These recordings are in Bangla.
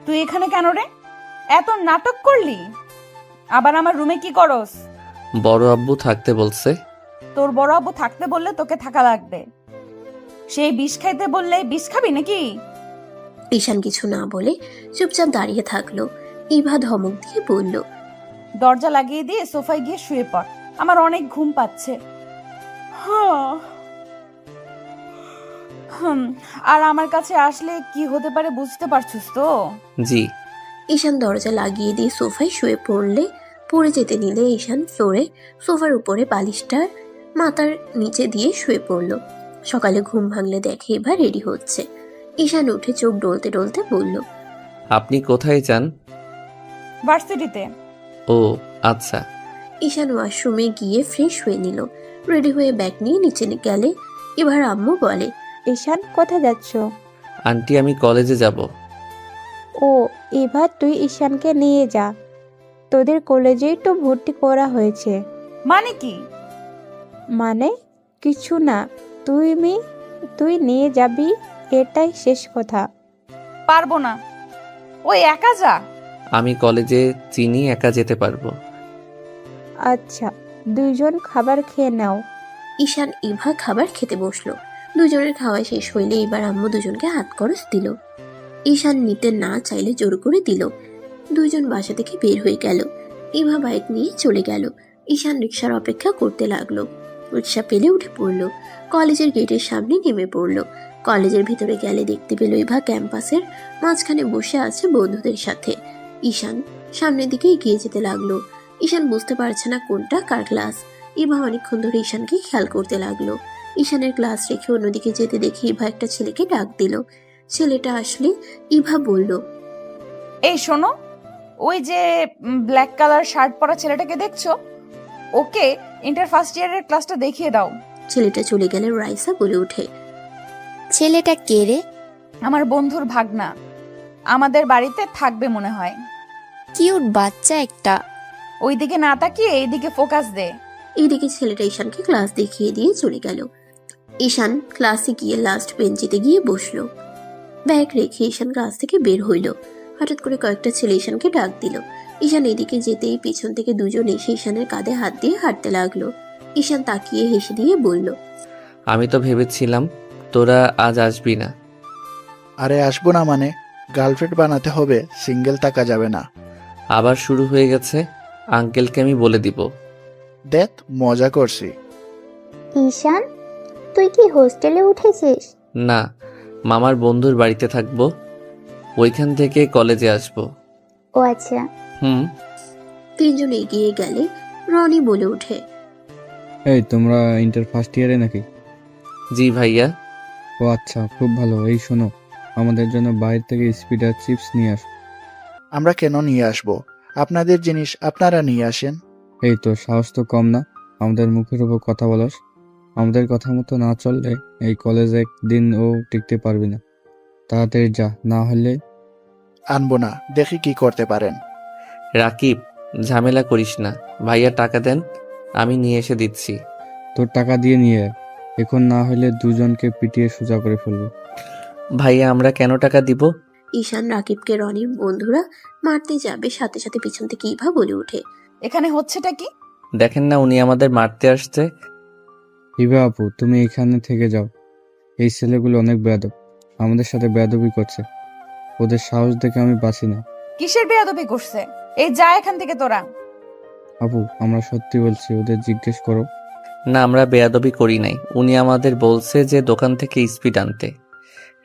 তুই এখানে কেন রে? এত নাটক করলি? আবার আমার রুমে কি করস? বড় আব্বু থাকতে বলছে। তোর বড় আব্বু থাকতে বললে তোকে থাকা লাগবে। সেই বিষ খাইতে বললে বিষ খাবি নাকি? ঈশান কিছু না বলে চুপচাপ দাঁড়িয়ে থাকলো। ইভা ধমক দিয়ে বলল, দরজা লাগিয়ে দিয়ে সোফায় গিয়ে শুয়ে পড়, আমার অনেক ঘুম পাচ্ছে। হ্যাঁ। আর আমার কাছে আসলে কি হতে পারে বুঝতে পারছিস তো? জি। ঈশান দরজা লাগিয়ে দিয়ে সোফায় শুয়ে পড়ে যেতে নিলে ঈশান ফ্লোরে সোফার উপরে বালিশটার মাথার নিচে দিয়ে শুয়ে পড়ল। সকালে ঘুম ভাঙলে দেখে এবার রেডি হচ্ছে। ঈশান উঠে চোখ ডলতে ডলতে বলল, আপনি কোথায় যান? ভার্সিটিতে। ও আচ্ছা। ঈশান ওয়াশরুমে গিয়ে ফ্রেশ হয়ে নিল। রেডি হয়ে ব্যাগ নিয়ে নিচে গেলে এবার আম্মু বলে, ঈশান কোথায় যাচ্ছ? আন্টি আমি কলেজে যাব। ও, এবার তুই ঈশানকে নিয়ে যা, তোদের কলেজেই তো ভর্তি করা হয়েছে। মানে কি? মানে কিছু না, তুই নিয়ে যাবি, এটাই শেষ কথা। পারবো না, ওই একা যা। আমি কলেজে চিনি, একা যেতে পারবো। আচ্ছা, দুইজন খাবার খেয়ে নাও। ঈশান ইভা খাবার খেতে বসলো। দুজনের খাওয়া শেষ হইলে এবার আম্মু দুজনকে হাত খরচ দিল। ঈশান নিতে না চাইলে জোর করে দিল। দুইজন বাসা থেকে বের হয়ে গেল। ইভা বাইক নিয়ে চলে গেল। ঈশান রিক্সার অপেক্ষা করতে লাগলো। রিক্সা পেলে উঠে পড়লো। কলেজের গেটের সামনে নেমে পড়লো। কলেজের ভিতরে গেলে দেখতে পেল ইভা ক্যাম্পাসের মাঝখানে বসে আছে বন্ধুদের সাথে। ঈশান সামনের দিকে এগিয়ে যেতে লাগলো। ঈশান বুঝতে পারছে না কোনটা কার ক্লাস। ইভা অনেকক্ষণ ধরে ঈশানকে খেয়াল করতে লাগলো। ঈশানের ক্লাস রেখে অন্যদিকে যেতে দেখে ইভা একটা ছেলেকে ডাক দিল। ছেলেটা আসলে ইভা বলল, এই শোনো, ওই যে ব্ল্যাক কালার শার্ট পরা ছেলেটাকে দেখছো, ওকে ইন্টার ফার্স্ট ইয়ারের ক্লাসটা দেখিয়ে দাও। ছেলেটা চলে গেলে রাইসা বলে ওঠে, ছেলেটা কে রে? আমার বন্ধুর ভাগনা, আমাদের বাড়িতে থাকবে মনে হয়। কিউট বাচ্চা একটা। ওইদিকে না তাকিয়ে এইদিকে ফোকাস দে। এইদিকে ছেলেটা ঈশানকে ক্লাস দেখিয়ে দিয়ে চলে গেল। ঈশান ক্লাসে গিয়ে লাস্ট বেঞ্চিতে গিয়ে বসলো। ব্যাগ রেখে ঈশান ক্লাস থেকে বের হইল। হঠাৎ করে কয়েকটা ছেলে ঈশানকে ডাক দিল। ঈশান এদিকে যেতেই পিছন থেকে দুজন এসে ঈশানের কাঁধে হাত দিয়ে হাঁটতে লাগলো। ঈশান তাকিয়ে হেসে দিয়ে বলল, আমি তো ভেবেছিলাম তোরা আজ আসবি না। আরে আসবো না মানে? গার্লফ্রেন্ড বানাতে হবে, সিঙ্গেল থাকা যাবে না। আবার শুরু হয়ে গেছে। আঙ্কেলকে আমি বলে দিব। দেখ, মজা করছি। ঈশান, তুই কি হোস্টেলে উঠেছিস? না, মামার বন্ধুর বাড়িতে থাকবো, ওইখান থেকে কলেজে আসবো। ও আচ্ছা। হুম। তিনজন এগিয়ে গেলে রনি বলে ওঠে, এই তোমরা ইন্টার ফার্স্ট ইয়ারে নাকি? জি ভাইয়া। ও আচ্ছা, খুব ভালো। এই শোনো, আমাদের জন্য বাইরে থেকে স্পিডার চিপস নিয়ে আস। আমরা কেন নিয়ে আসবো? আপনাদের জিনিস আপনারা নিয়ে আসেন। এই তো সাহস তো কম না, আমাদের মুখের উপর কথা বলাস। আমাদের কথা মতো না চললে এই কলেজে একদিন ও টিকতে পারবি না। তাড়াতাড়ি যা, না হলে। আনবো না, দেখি কি করতে পারেন। রাকিব, ঝামেলা করিস না, ভাইয়া টাকা দেন, আমি নিয়ে এসে দিচ্ছি। তোর টাকা দিয়ে নিয়ে আয়। এখন না হলে দুজনকে পিটিয়ে সোজা করে ফেলবো। ভাইয়া আমরা কেন টাকা দিব? ঈশান রাকিবকে রনির বন্ধুরা মারতে যাবে, সাথে সাথে পিছন থেকে ইভা বলে ওঠে, এখানে হচ্ছেটা কি? দেখেন না উনি আমাদের মারতে আসছে। ইভা আপু, তুমি এখানে থেকে যাও। এই ছেলেগুলো অনেক বেয়াদব, আমাদের সাথে বেয়াদবি করছে। ওদের সাহস দেখে আমি বাঁচি না। কিসের বেয়াদবি করছে? এই যা এখান থেকে তোরা। আপু, আমরা সত্যি বলছি, ওদের জিজ্ঞেস করো। না, আমরা বেয়াদবি করি নাই, উনি আমাদের বলছে যে দোকান থেকে স্পিড আনতে।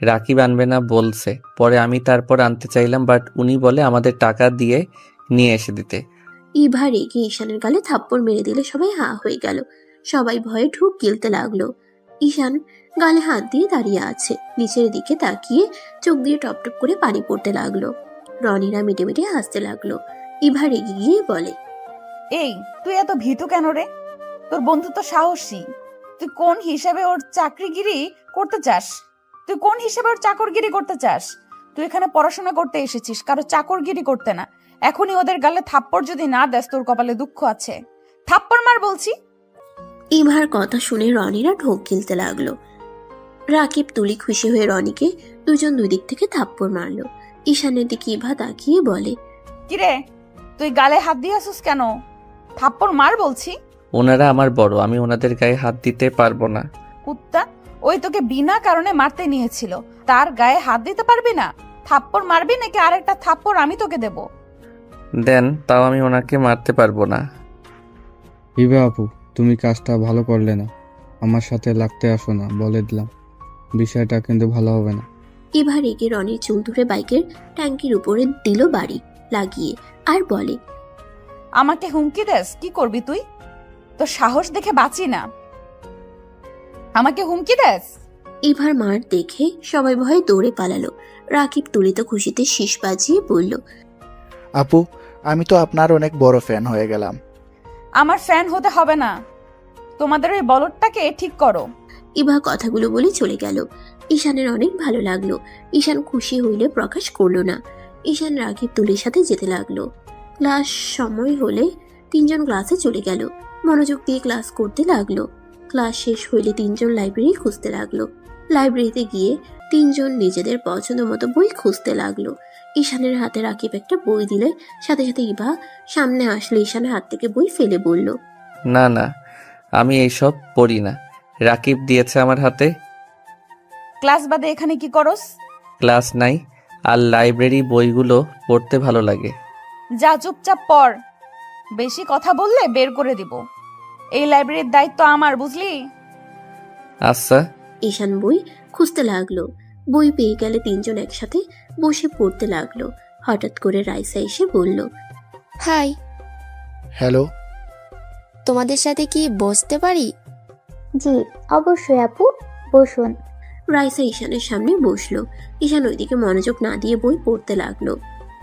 রাকিব আনবে না বলছে, পরে আমি তারপর আনতে চাইলাম, বাট উনি বলে আমাদের টাকা দিয়ে নিয়ে এসে দিতে। ইভা রেগে ঈশানের গালে থাপ্পড় মেরে দিলে সবাই হা হয়ে গেল। সবাই ভয়ে ঢুক গিলতে লাগলো। ঈশান গালে হাত দিয়ে দাঁড়িয়ে আছে, নিচের দিকে তাকিয়ে চোখ দিয়ে টপ টপ করে পানি পড়তে লাগলো। রনিরা মিটে মিটে হাসতে লাগলো। ইভা রেগে গিয়ে বলে, এই তুই এত ভীতু কেন রে? তোর বন্ধু তো সাহসী, তুই কোন হিসাবে ওর চাকরিগিরি করতে চাস? তুই কোন হিসাবে ওর চাকরগিরি করতে চাস? তুই এখানে পড়াশোনা করতে এসেছিস, কারো চাকরগিরি করতে না। এখনই ওদের গালে থাপ্পড় যদি না দেস, তোর কপালে দুঃখ আছে। থাপ্পড় মার বলছি। ইভার কথা শুনে রনিরা ঢোক গিলতে লাগলো। রাকিব তুলি খুশি হয়ে রনিকে দুজন দুই দিক থেকে থাপ্পড় মারলো। ঈশানের দিকে ইভা তাকিয়ে বলে, কিরে তুই গালে হাত দিয়ে আসিস কেন? থাপ্পড় মার বলছি। ওনারা আমার বড়, আমি ওনাদের গায়ে হাত দিতে পারবো না। কুত্তা, ওই তোকে বিনা কারণে মারতে নিয়েছিল, তার গায়ে হাত দিতে পারবি না? থাপ্পড় মারবি নাকি আরেকটা থাপ্পড় আমি তোকে দেব? দেন, তাও আমি ওনাকে মারতে পারবো না। ইভা আপু, তুমি কাজটা ভালো করলে না। আমার সাথে লাগতে আসো না, বলে দিলাম। বিষয়টা কিন্তু ভালো হবে না। ইভা রেগে রনির চুল ধরে বাইকের ট্যাঙ্কির উপরে দিল বাড়ি লাগিয়ে, আর বলে, আমাকে হুমকি দেস? কি করবি তুই? তোর সাহস দেখে বাঁচি না। আমাকে হুমকি দেস? ইভার মার দেখে সবাই ভয়ে দৌড়ে পালালো। রাকিব তুলিত খুশিতে শীষ বাজিয়ে বলল, আপু, আমি তো আপনার অনেক বড় ফ্যান হয়ে গেলাম। আমার ফ্যান হতে হবে না, তোমাদের ওই বলদটাকে ঠিক করো। ইভা কথাগুলো বলে চলে গেল। ঈশানের অনেক ভালো লাগলো। ঈশান খুশি হইলে প্রকাশ করলো না। ঈশান রাকিব তুলির সাথে যেতে লাগলো। ক্লাস সময় হলে তিনজন ক্লাসে চলে গেল। মনোযোগ দিয়ে ক্লাস করতে লাগলো। ক্লাস শেষ হইলে তিনজন লাইব্রেরি খুঁজতে লাগলো। লাইব্রেরিতে গিয়ে তিনজন নিজেদের পছন্দ মতো বই খুঁজতে লাগলো। ঈশানের হাতে রাকিব একটা বই দিলে সাথে সাথে ইভা সামনে আসলে ঈশানের হাত থেকে বই ফেলে বলল, না না, আমি এইসব পড়ি না। রাকিব দিয়েছে আমার হাতে। ক্লাস বাদে এখানে কি করস? ক্লাস নাই, আর লাইব্রেরি বইগুলো পড়তে ভালো লাগে। যা চুপচাপ পড়, বেশি কথা বললে বের করে দিব। এই লাইব্রেরির দায়িত্ব আমার, বুঝলি? আচ্ছা। ঈশান বই খুঁজতে লাগলো। বই পেয়ে গেলে তিনজন একসাথে বসে পড়তে লাগলো। হঠাৎ করে রাইসা এসে বলল, হাই, হ্যালো। তোমাদের সাথে কি বসতে পারি? জি অবশ্যই আপু, বসুন। রাইসা ঈশানের সামনে বসলো। ঈশান ওইদিকে মনোযোগ না দিয়ে বই পড়তে লাগলো।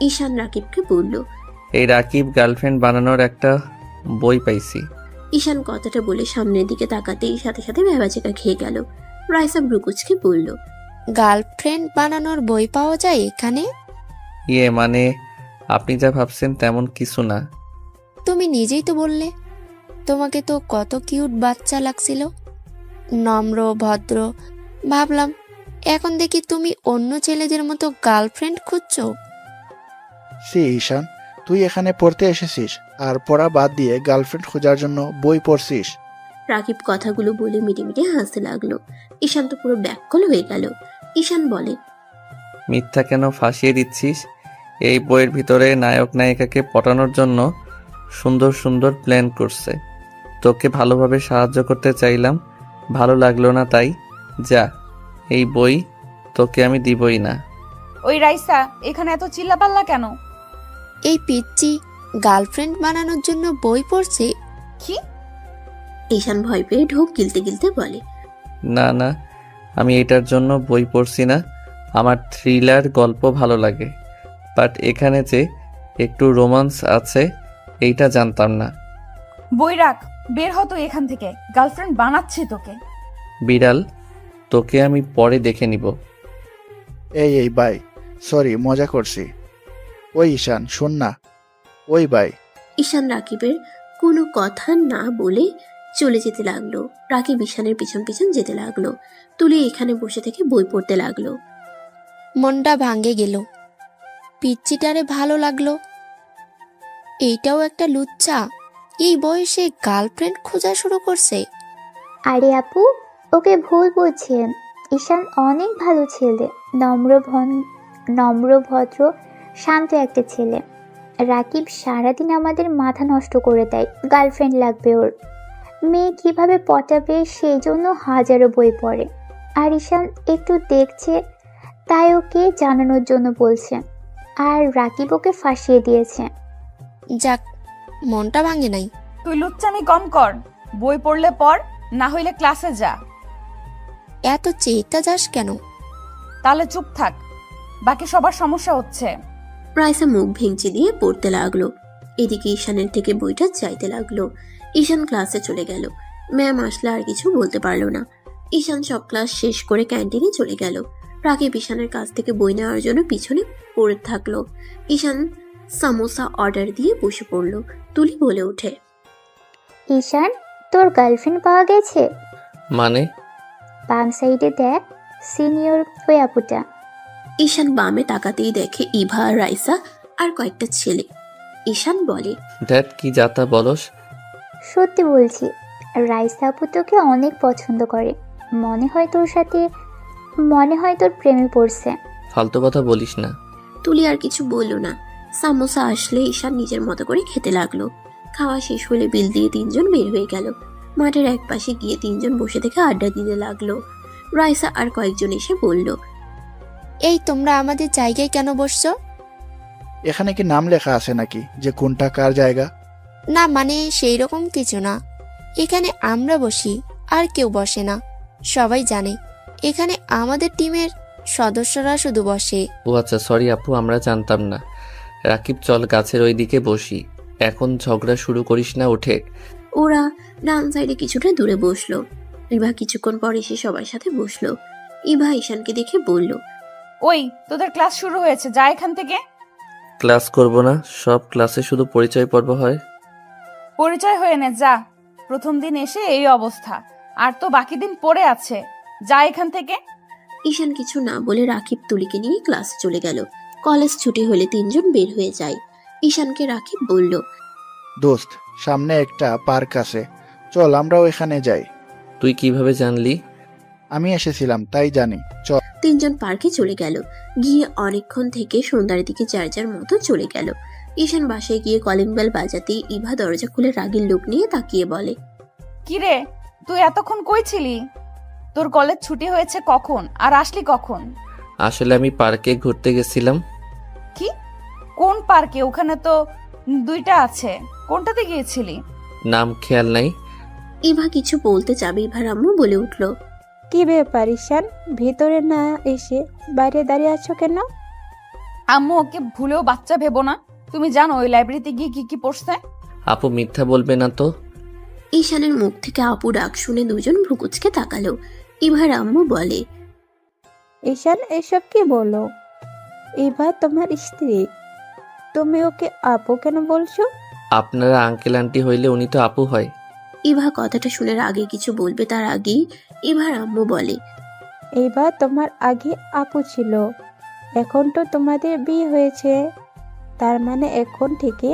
ঈশান রাকিবকে বলল, এই রাকিব গার্লফ্রেন্ড বানানোর একটা বই পাইছি। ঈশান কথাটা বলে সামনের দিকে তাকাতেই সাথে সাথে ভেবাচেকা খেয়ে গেল। রাইসা ব্রুকুচকে বলল, গার্লফ্রেন্ড বানানোর বই পাওয়া যায় এখানে? মানে আপনি যা ভাবছেন তেমন কিছু না। তুমি নিজেই তো বললে তোমাকে তো কত কিউট বাচ্চা লাগছিল, নম্র ভদ্র। ভাবলাম এখন দেখি তুমি অন্য ছেলেদের মতো গার্লফ্রেন্ড খুঁজছো। সে ঈশান, তুই এখানে পড়তে এসেছিস আর পড়া বাদ দিয়ে গার্লফ্রেন্ড খোঁজার জন্য বই পড়ছিস? রাকিব কথাগুলো বলে মিটিমিটি হাসতে লাগলো। ঈশান তো পুরো ব্যাককল হয়ে গেল। ঈশান বলে, মিথ্যা কেন ফাঁসিয়ে দিচ্ছিস? এই বইয়ের ভিতরে নায়ক নায়িকাকে পটানোর জন্য সুন্দর সুন্দর প্ল্যান করছে। তোকে ভালোভাবে সাহায্য করতে চাইলাম, ভালো লাগলো না তাই। যা, এই বই তোকে আমি দিবই না। ওই রাইসা, এখানে এত চিল্লাপাল্লা কেন? এই পিচ্চি গার্লফ্রেন্ড বানানোর জন্য বই পড়ছে? কি? ঈশান ভয় পেয়ে ঢোক গিলতে গিলতে বলে, না না, আমি এটার জন্য বই পড়ছি না। আমার থ্রিলার গল্প ভালো লাগে, বাট এখানে যে একটু রোমান্স আছে এইটা জানতাম না। বই রাখ, বের হ তুই এখান থেকে। গার্লফ্রেন্ড বানাচ্ছি তোকে। বিড়াল, তোকে আমি পরে দেখে নিব। এই বাই, সরি মজা করছি। ওই ঈশান শোন না। ওই বাই। ঈশান রাকিবের কোনো কথা না বলে চলে যেতে লাগলো। রাকিব ঈশানের পিছন পিছন যেতে লাগলো। তুলি এখানে বসে থেকে বই পড়তে লাগলো। মনটা ভাঙে গেল। পিচ্চিটারে ভালো লাগলো, এইটাও একটা লুচ্চা এই বয়সে গার্লফ্রেন্ড খোঁজা শুরু করছে। আরে আপু, ওকে ভুল বুঝছেন। ঈশান অনেক ভালো ছেলে, নম্র ভদ্র শান্ত একটা ছেলে। রাকিব সারাদিন আমাদের মাথা নষ্ট করে দেয়, গার্লফ্রেন্ড লাগবে ওর, মেয়ে কিভাবে পটাবে সেই জন্য হাজারো বই পড়ে। আর ঈশান একটু দেখছে তাই ওকে জানানোর জন্য বলছে, আর রাকিব ওকে ফাঁসিয়ে দিয়েছে। যাক, মনটা ভাঙে নাই। তুই লুচ্চামি কম কর, বই পড়লে পড়, না হইলে ক্লাসে যা। এত চেতা যাস কেন? তাহলে চুপ থাক, বাকি সবার সমস্যা হচ্ছে। রাইসা মুখ ভেঙচি দিয়ে পড়তে লাগলো। এদিকে ঈশানের থেকে বইটা চাইতে লাগলো। ঈশান ক্লাসে চলে গেল। ম্যাম আসলে আর কিছু বলতে পারলো না। ঈশান সব ক্লাস শেষ করে ক্যান্টিনে চলে গেল। রাকিব ঈশানের কাছ থেকে বই নেওয়ার জন্য পিছনে পড়ে থাকলো। ঈশান সামোসা অর্ডার দিয়ে বসে পড়লো। তুলি বলে ওঠে, ঈশান, তোর গার্লফ্রেন্ড পাওয়া গেছে? মানে? বাম সাইডে দেখ, সিনিয়র ওই আপুটা। ঈশান বামে তাকাতেই দেখে ইভা, রাইসা আর কয়েকটা ছেলে। ঈশান বলে, ড্যাড কি যাতা বলস? সত্যি বলছি, রাইসা আপু তোকে অনেক পছন্দ করে। মনে হয় তোর প্রেমে পড়ছে। ফালতু কথা বলিস না। তুলি আর কিছু বলল না। সামোসা আসলে ঈশান নিজের মতো করে খেতে লাগলো। খাওয়া শেষ হলে বিল দিয়ে তিনজন বের হয়ে গেল। মাঠের এক পাশে গিয়ে তিনজন বসে থেকে আড্ডা দিতে লাগলো। রাইসা আর কয়েকজন এসে বলল, এই তোমরা আমাদের জায়গায় কেন বসছো? এখানে কি নাম লেখা আছে নাকি যে কোনটা কার জায়গা? না মানে সেই রকম কিছু না, এখানে আমরা বসি আর কেউ বসে না। সবাই জানে এখানে আমাদের টিমের সদস্যরা শুধু বসে। ও আচ্ছা, সরি আপু, আমরা জানতাম না। রাকিব চল গাছের ওই দিকে বসি, এখন ঝগড়া শুরু করিস না, ওঠে। ওরা ডান সাইডে কিছুটা দূরে বসলো। ইভা কিছুক্ষণ পর এসে সবার সাথে বসলো। ইভা ঈশানকে দেখে বলল, ওই তোদের ক্লাস শুরু হয়েছে, যা এখান থেকে। ক্লাস করব না, সব ক্লাসে শুধু পরিচয় পর্ব হয়। পরিচয় হয়ে নে, যা। প্রথম দিন এসে এই অবস্থা, আর তো বাকি দিন পড়ে আছে, যা এখান থেকে। ঈশান কিছু না বলে রাকিব তুলিকে নিয়ে ক্লাসে চলে গেল। কলেজ ছুটি হলে তিনজন বের হয়ে যায়। ঈশানকে রাকিব বলল, দোস্ত, সামনে একটা পার্ক আছে, চল আমরাও এখানে যাই। তুই কিভাবে জানলি? আমি এসেছিলাম তাই জানি, চল। তিনজন পার্কে চলে গেল। গিয়ে অনেকক্ষণ থেকে সন্ধ্যার দিকে যার যার মতো চলে গেল। ঈশান বাসায় গিয়ে কলিং বেল বাজাতেই ইভা দরজা খুলে রাগীর লোক নিয়ে তাকিয়ে বলে, কিরে, তুই এতক্ষণ কই ছিলি? তোর কলেজ ছুটি হয়েছে কখন, আর আসলি কখন? আসলে আমি পার্কে ঘুরতে গেছিলাম। কি? কোন পার্কে? ওখানে তো দুইটা আছে, কোনটাতে গিয়েছিলি? নাম খেয়াল নাই। ইভা কিছু বলতে যাবে ইভার আম্মু বলে উঠল, কি ব্যাপার ঈশান, ভেতরে না এসে বাইরে দাঁড়িয়ে আছো কেন? আম্মু ওকে ভুলেও বাচ্চা ভেবো না। তুমি জানো ওই লাইব্রেরিতে গিয়ে কি কি পড়ছে? আপু মিথ্যা বলবে না তো? ঈশানের মুখ থেকে আপু ডাক শুনে দুজন ভ্রুকুচকে তাকালো। ইভার আম্মু বলে, ঈশান এসব কি বলো? এবার তোমার স্ত্রী, তুমি ওকে আপু কেন বলছো? আপনারা আঙ্কেল আন্টি হইলে উনি তো আপু হয়। ইভা কথাটা শুনে আগে কিছু বলবে তার আগেই ইভার আম্মু বলে, এবার তোমার আগে আপু ছিল, এখন তো তোমাদের বিয়ে হয়েছে, তার মানে এখন থেকে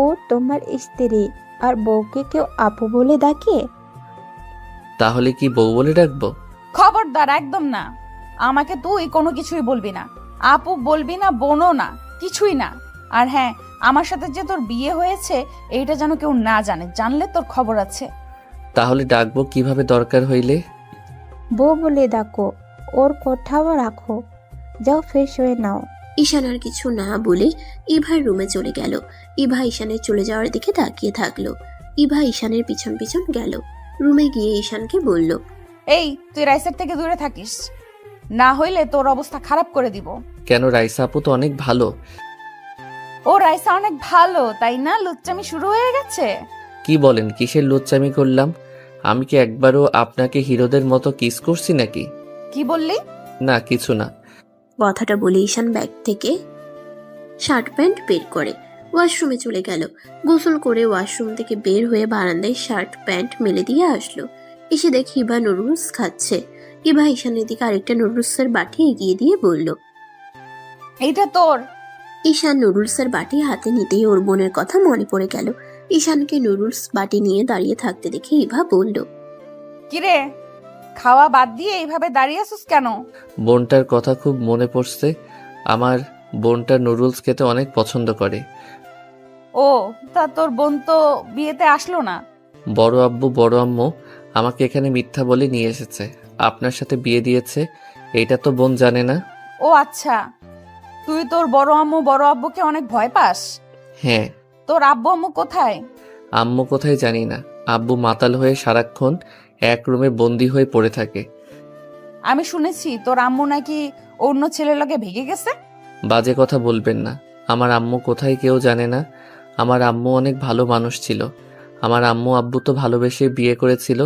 ও তোমার স্ত্রী, আর বউকে কেউ আপু বলে ডাকে? তাহলে কি বউ বলে ডাকবো? খবরদার, একদম না। আমাকে তুই কোনো কিছুই বলবি না, আপু বলবি না, বোনও না, কিছুই না। আর হ্যাঁ, আমার সাথে যে তোর বিয়ে হয়েছে এইটা যেন কেউ না জানে, জানলে তোর খবর আছে। তাহলে ডাকবো কিভাবে দরকার হইলে? বউ বলে ডাকো, ওর কথাও রাখো। যাও ফ্রেশ হয়ে নাও। ঈশান আর কিছু না বলে ইভার রুমে চলে গেল। ইভা ঈশানের চলে যাওয়ার দিকে তাকিয়ে থাকলো। ইভা ঈশানের পিছন পিছন গেল। রুমে গিয়ে ঈশানকে বলল, এই তুই রাইসার থেকে দূরে থাকিস, না হইলে তোর অবস্থা খারাপ করে দিব। কেন? রাইসা আপু তো অনেক ভালো। ও রাইসা অনেক ভালো তাই না? লুচ্চামি শুরু হয়ে গেছে। কি বলেন? কিসের লুচ্চামি করলাম? আমি কি একবারও আপনাকে হিরোদের মতো কিস করছি নাকি? কি বললি? না, কিছু না। কথাটা বলে ঈশান ব্যাগ থেকে শার্ট প্যান্ট বের করে ওয়াশরুমে চলে গেল। গোসল করে ওয়াশরুম থেকে বের হয়ে বারান্দায় শার্ট প্যান্ট মেলে দিয়ে আসলো। এসে দেখে ইভা নুডলস খাচ্ছে। ইভা ঈশানের দিকে আরেকটা নুডলসের বাটি এগিয়ে দিয়ে বলল, এইটা তোর। ঈশান নুডলসের বাটি হাতে নিতেই ওর বোনের কথা মনে পড়ে গেল। ঈশানকে নুডলস বাটি নিয়ে দাঁড়িয়ে থাকতে দেখে ইভা বলল, কিরে, খাওয়া বাদ দিয়ে এইভাবে দাঁড়িয়ে আছিস কেন? বোনটার কথা খুব মনে পড়ছে। আমার বোনটা নুডলস খেতে অনেক পছন্দ করে। ও, তা তোর বোন তো বিয়েতে আসলো না? বড় আব্বু বড় আম্মু আমাকে এখানে মিথ্যা বলে নিয়ে এসেছে, আপনার সাথে বিয়ে দিয়েছে। এইটা তো বোন জানে না। ও আচ্ছা, তুই তোর বড় আম্মু বড় আব্বুকে অনেক ভয় পাস? হ্যাঁ। তোর আব্বু আম্মু কোথায়? আম্মু কোথায় জানি না, আব্বু মাতাল হয়ে সারাক্ষণ এক রুমে বন্দি হয়ে পড়ে থাকে। আমি শুনেছি তোর আম্মু নাকি অন্য ছেলের লগে ভেগে গেছে। বাজে কথা বলবেন না। আমার আম্মু কোথায় কেউ জানে না। আমার আম্মু অনেক ভালো মানুষ ছিল। আমার আম্মু আব্বু তো ভালোবেসে বিয়ে করেছিল,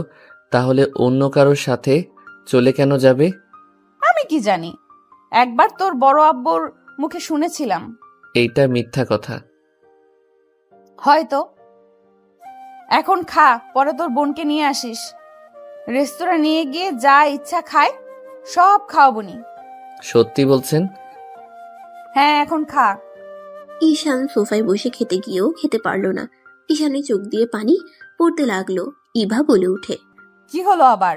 তাহলে অন্য কারোর সাথে চলে কেন যাবে? আমি কি জানি, একবার তোর বড় আব্বুর মুখে শুনেছিলাম। এইটা মিথ্যা কথা। হয়তো। এখন খা, পরে তোর বোনকে নিয়ে আসিস। রেস্তোরাঁ নিয়ে গিয়ে যা ইচ্ছা খায়, সব খাওয়াবনি। সত্যি বলছেন? হ্যাঁ, এখন খা। ঈশান সোফায় বসে খেতে গিয়েও খেতে পারল না। ঈশানের চোখ দিয়ে পানি পড়তে লাগলো। ইভা বলে উঠে, কি হলো আবার?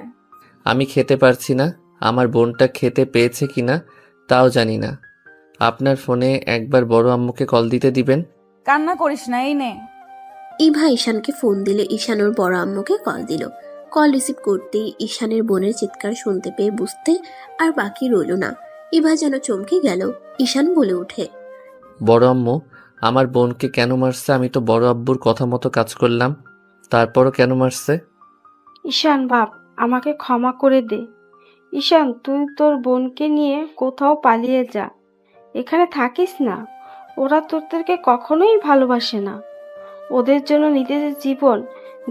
আমি খেতে পারছি না। আমার বোনটা খেতে পেয়েছে কিনা তাও জানি না। আপনার ফোনে একবার বড় আম্মুকে কল দিতে দিবেন? কান্না করিস না, এই নে। ইভা ঈশানকে ফোন দিলে ঈশান ওর বড় আম্মুকে কল দিল। কল রিসিভ করতেই ঈশানের বোনের চিৎকার শুনতে পেয়ে বুঝতে আর বাকি রইল না। ইভা যেন চমকে গেল। ঈশান বলে উঠে, বড় আম্মু আমার বোনকে কেন মারছে? আমি তো বড় আব্বুর কথা মতো কাজ করলাম, তারপরও কেন মারছে? ঈশান বাপ, আমাকে ক্ষমা করে দে। ঈশান, তুই তোর বোনকে নিয়ে কোথাও পালিয়ে যা, এখানে থাকিস না। ওরা তোদেরকে কখনোই ভালোবাসে না। ওদের জন্য নিজেদের জীবন